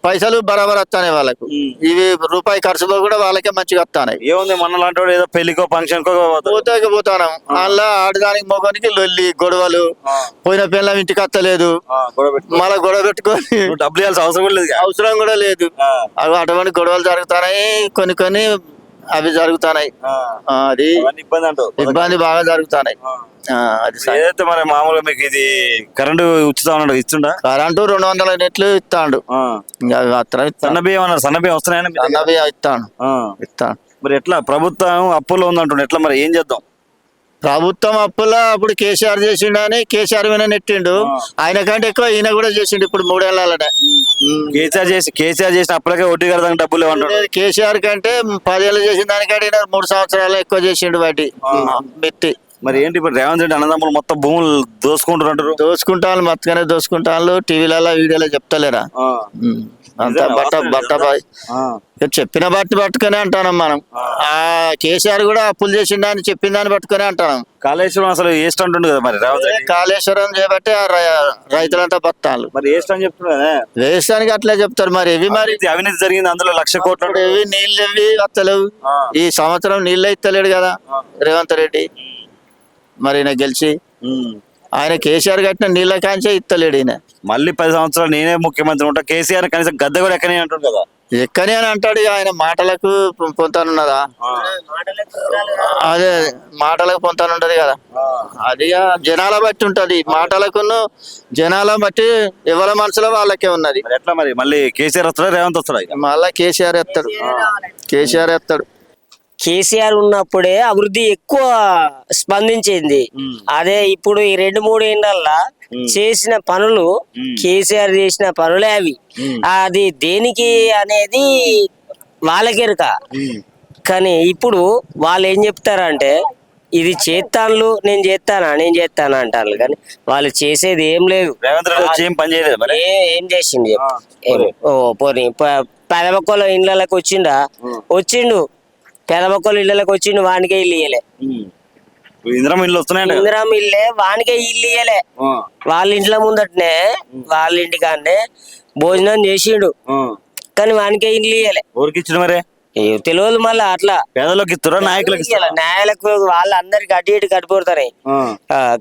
పైసలు బరాబర్ వస్తాయి వాళ్ళకు. ఇవి రూపాయి ఖర్చులో కూడా వాళ్ళకే మంచిగా వస్తాయి. ఏముంది మన లాంటి వాడు ఏదో పెళ్లికో ఫంక్షన్ కో పోతాను అందులో ఆడదానికి మొగానికి లొల్లి గొడవలు, పోయిన పిల్లలు ఇంటికి వస్తలేదు, మళ్ళీ గొడవ పెట్టుకొని డబ్బులు ఇవ్వాల్సిన అవసరం కూడా లేదు. అవసరం కూడా లేదు. అటువంటి గొడవలు జరుగుతున్నాయి, కొన్ని అవి జరుగుతున్నాయి. అది ఇబ్బంది అంటావు? ఇబ్బంది బాగా జరుగుతున్నాయి. అది ఏదైతే మరి మామూలుగా మీకు ఇది కరెంటు ఉచితం అన్నాడు, ఇస్తుండా? కరెంటు 200 యూనిట్లు ఇస్తాడు. సన్న బియ్యం అన్నారు, సన్న బియ్యం వస్తున్నాయని ఇస్తాను. మరి ఎట్లా ప్రభుత్వం అప్పుల్లో ఉందంటుండే, ఎట్లా మరి ఏం చేద్దాం? ప్రభుత్వం అప్పుల్లో అప్పుడు కేసీఆర్ చేసిండు అని కేసీఆర్ మీద నెట్టిండు. ఆయన కంటే ఎక్కువ ఈయన కూడా చేసిండు ఇప్పుడు 3 ఏళ్ళనే. కేసీఆర్ చేసిన అప్పులకే వడ్డీ కడదానికి డబ్బులు లేవంటాడు. కేసీఆర్ కంటే 10 ఏళ్ళు చేసిన దానికంటే ఈయన 3 సంవత్సరాలు ఎక్కువ చేసిండు వాటి పెట్టి. మరి ఏంటి ఇప్పుడు రేవంత్ రెడ్డి అన్నదమ్ములు మొత్తం భూములు దోసుకుంటారు? దోసుకుంటాను, మొత్తగానే దోసుకుంటాను. టీవీలలో వీడియోలో చెప్తలేరా? అంతా బట్ట చెప్పిన బట్టి పట్టుకునే అంటాం మనం. ఆ కేసీఆర్ కూడా అప్పులు చేసిండ అని చెప్పిన దాన్ని పట్టుకునే అంటాం. కాళేశ్వరం అసలు వేస్ట్ అంటుండు కదా మరి రేవంత్ రెడ్డి. కాళేశ్వరం చేయబట్టి రైతులంతా బతాలు మరి వేస్ట్ అని చెప్తున్నా. వేస్తానికి అట్లా చెప్తారు. మరి ఎవి మరి అవినీతి జరిగింది, అందులో 1,00,000 కోట్లు. ఎవి నీళ్ళు ఎవి వస్తలేవు. ఈ సంవత్సరం నీళ్ళు ఇస్తలేడు కదా రేవంత్ రెడ్డి. మరి ఈయన గెలిచి ఆయన కేసీఆర్ కట్టిన నీళ్ళ కాంచే ఇస్తలేడు ఈయన. మళ్ళీ 10 సంవత్సరాలు నేనే ముఖ్యమంత్రి ఉంటా, కేసీఆర్ కనీసం గద్దె కూడా ఎక్కనే అంటాడు కదా. ఎక్కనే అని అంటాడు. ఆయన మాటలకు పొంతానున్నదా? అదే మాటలకు పొంతానుంటది కదా. అది జనాల బట్టి ఉంటది. మాటలకు జనాల బట్టి ఎవరి మనసులో వాళ్ళకే ఉన్నది. ఎట్లా మరి మళ్ళీ కేసీఆర్ వస్తాడా రేవంత్ వస్తాడా? మళ్ళా కేసీఆర్ ఎత్తాడు. కేసీఆర్ ఉన్నప్పుడే అభివృద్ధి ఎక్కువ స్పందించింది. అదే ఇప్పుడు ఈ 2-3 ఏళ్ళల్లో చేసిన పనులు, కేసీఆర్ చేసిన పనులే అవి. అది దేనికి అనేది వాళ్ళకెరక. కానీ ఇప్పుడు వాళ్ళు ఏం చెప్తారంటే ఇది చేస్తాను, నేను చేస్తాను అంటారు. కానీ వాళ్ళు చేసేది ఏం లేదు. రేవంత్ రెడ్డి ఏం పని చేయలేదు. ఏం చేసింది? పోనీ పెదబొక్కల ఇళ్ళకి వచ్చిండు. పెదబొక్కలు ఇళ్ళకి వచ్చిండు, వానికే ఇల్లు ఇయ్యలే. ఇందిరం ఇల్లు వస్తున్నాయండి. ఇందిరం ఇల్లే వానికే ఇల్లు ఇయ్యలే. వాళ్ళ ఇంట్లో ముందటనే వాళ్ళ ఇంటికాన్నే భోజనం చేసిండు, కానీ వానికే ఇల్లు ఇయ్యలే. ఊరికి ఇచ్చిన మరే తెలియదు. మళ్ళీ అట్లా పేదలకు ఇస్తారా నాయకులకు? న్యాయాలకు వాళ్ళందరికి అటు ఇటు కట్టిపోతాయి,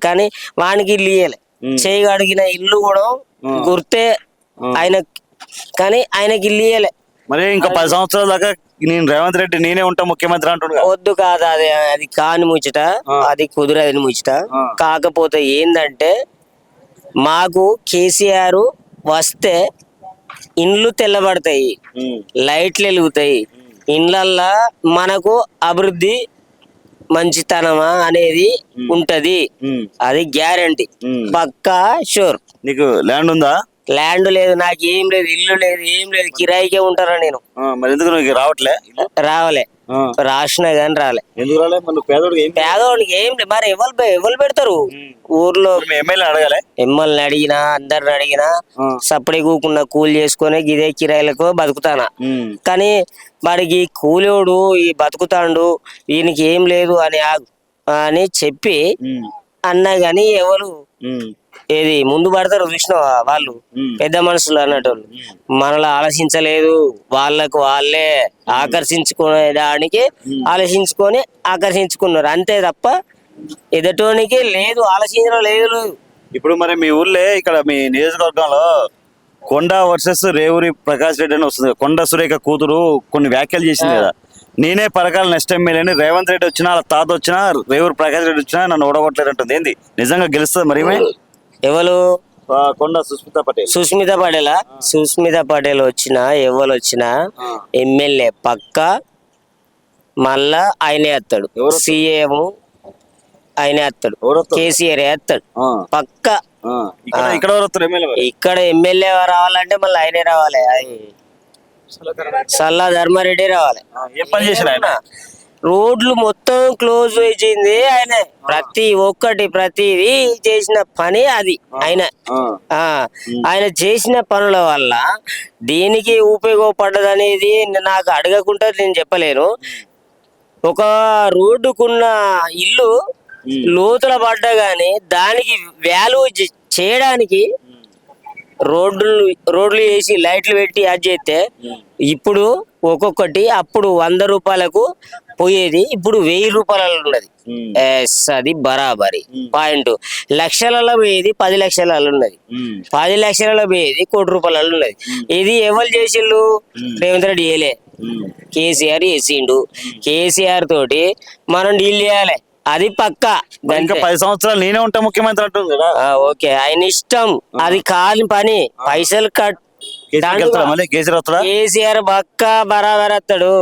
కానీ వానికి ఇల్లు ఇయ్యలే. చేయగడిగిన ఇల్లు కూడా గుర్తే ఆయన, కానీ ఆయనకి ఇల్లు ఇయ్యలే. మరి ఇంకా 10 సంవత్సరాల దాకా నేను రేవంత్ రెడ్డి నేనే ఉంటా ముఖ్యమంత్రి అంటున్నా. వద్దు కాదు, అది కాని ముచ్చట, అది కుదిరని ముచ్చట. కాకపోతే ఏందంటే మాకు కేసీఆర్ వస్తే ఇండ్లు తెల్లబడతాయి, లైట్లు వెలుగుతాయి, ఇండ్లల్లా మనకు అభివృద్ధి మంచితనమా అనేది ఉంటది. అది గ్యారంటీ, పక్కా షూర్. నీకు ల్యాండ్ ఉందా? ల్యాండ్ లేదు, నాకు ఏం లేదు, ఇల్లు లేదు, ఏం లేదు, కిరాయికే ఉంటారా నేను. మరి ఎందుకు నువ్వు రావట్లే? రావలే, రాసినా గాని రాలే. ఎందుకు రాలే? పేదోడికి ఏం లేదు. మరి ఎవరు పెడతారు ఊర్లో? ఎమ్మెల్యే అడగాలి. ఎమ్మెల్యేని అడిగినా, అందరిని అడిగినా సపడే కూకున్న కూలి చేసుకుని గిదే కిరాయిలకు బతుకుతానా. కానీ వాడికి కూలోడు ఈ బతుకుతాండు, ఈయనకి ఏం లేదు అని చెప్పి అన్నా గాని ఎవరు ఏది ముందు పడతారు చూసినావా? వాళ్ళు పెద్ద మనుషులు అన్నట్టు మనలో ఆలోచించలేదు. వాళ్ళకు వాళ్ళే ఆకర్షించుకునే దానికి ఆకర్షించుకున్నారు అంతే తప్ప ఎదటోనికి లేదు, ఆలోచించడం లేదు. ఇప్పుడు మరి మీ ఊర్లే ఇక్కడ మీ నియోజకవర్గంలో కొండ వర్సెస్ రేవూరి ప్రకాష్ రెడ్డి అని వస్తుంది. కొండ సురేఖ కూతురు కొన్ని వ్యాఖ్యలు చేసింది కదా, నేనే పరకాల నెక్స్ట్ ఎమ్మెల్యేని, రేవంత్ రెడ్డి వచ్చినా వాళ్ళ తాత వచ్చినా రేవూరి ప్రకాష్ రెడ్డి వచ్చినా నన్ను ఓడగొట్టలేదు అంటుంది. ఏంది నిజంగా గెలుస్తుంది మరి? ఎవరు? కొండ సుస్మితా పటేల్. సుస్మితా పటేల్ వచ్చినా ఎవరు వచ్చినా ఎమ్మెల్యే పక్క, మళ్ళా ఆయనే వస్తాడు. సీఎం ఆయనే వస్తాడు, కేసీఆర్ వేస్తాడు పక్క. ఇక్కడ ఎమ్మెల్యే రావాలంటే మళ్ళీ ఆయనే రావాలి, సల్లా ధర్మారెడ్డి రావాలి. ఏం పని చేసిన ఆయన? రోడ్లు మొత్తం క్లోజ్ చేసింది ఆయన. ప్రతిదీ చేసిన పని అది ఆయన. ఆయన చేసిన పనుల వల్ల దేనికి ఉపయోగపడ్డది అనేది నాకు అడగకుండా నేను చెప్పలేను. ఒక రోడ్డుకున్న ఇల్లు లోతుల పడ్డా గానీ దానికి వాల్యూ చేయడానికి రోడ్లు వేసి లైట్లు పెట్టి అది చేస్తే ఇప్పుడు ఒక్కొక్కటి అప్పుడు 100 రూపాయలకు పోయేది ఇప్పుడు 1000 రూపాయలలో ఉన్నది. అది బరాబరి పాయింట్. లక్షలలో పోయేది 10 లక్షలలో ఉన్నది. 10 లక్షలలో పోయేది 1 కోటి రూపాయలలో ఉన్నది. ఇది ఎవరు చేసిండు? రేవంత్ రెడ్డి చేయలే, కేసీఆర్ చేసిండు. కేసీఆర్ తోటి మనం డీల్ చేయాలి, అది పక్కా. ఇంకా 10 సంవత్సరాలు నేనే ఉంటా ముఖ్యమంత్రి అంటుంది కదా. ఓకే, ఆయన ఇష్టం, అది కాని పని. పైసలు కేసీఆర్ వస్తాడా? కేసీఆర్ పక్కా బరాబర్ వస్తాడు.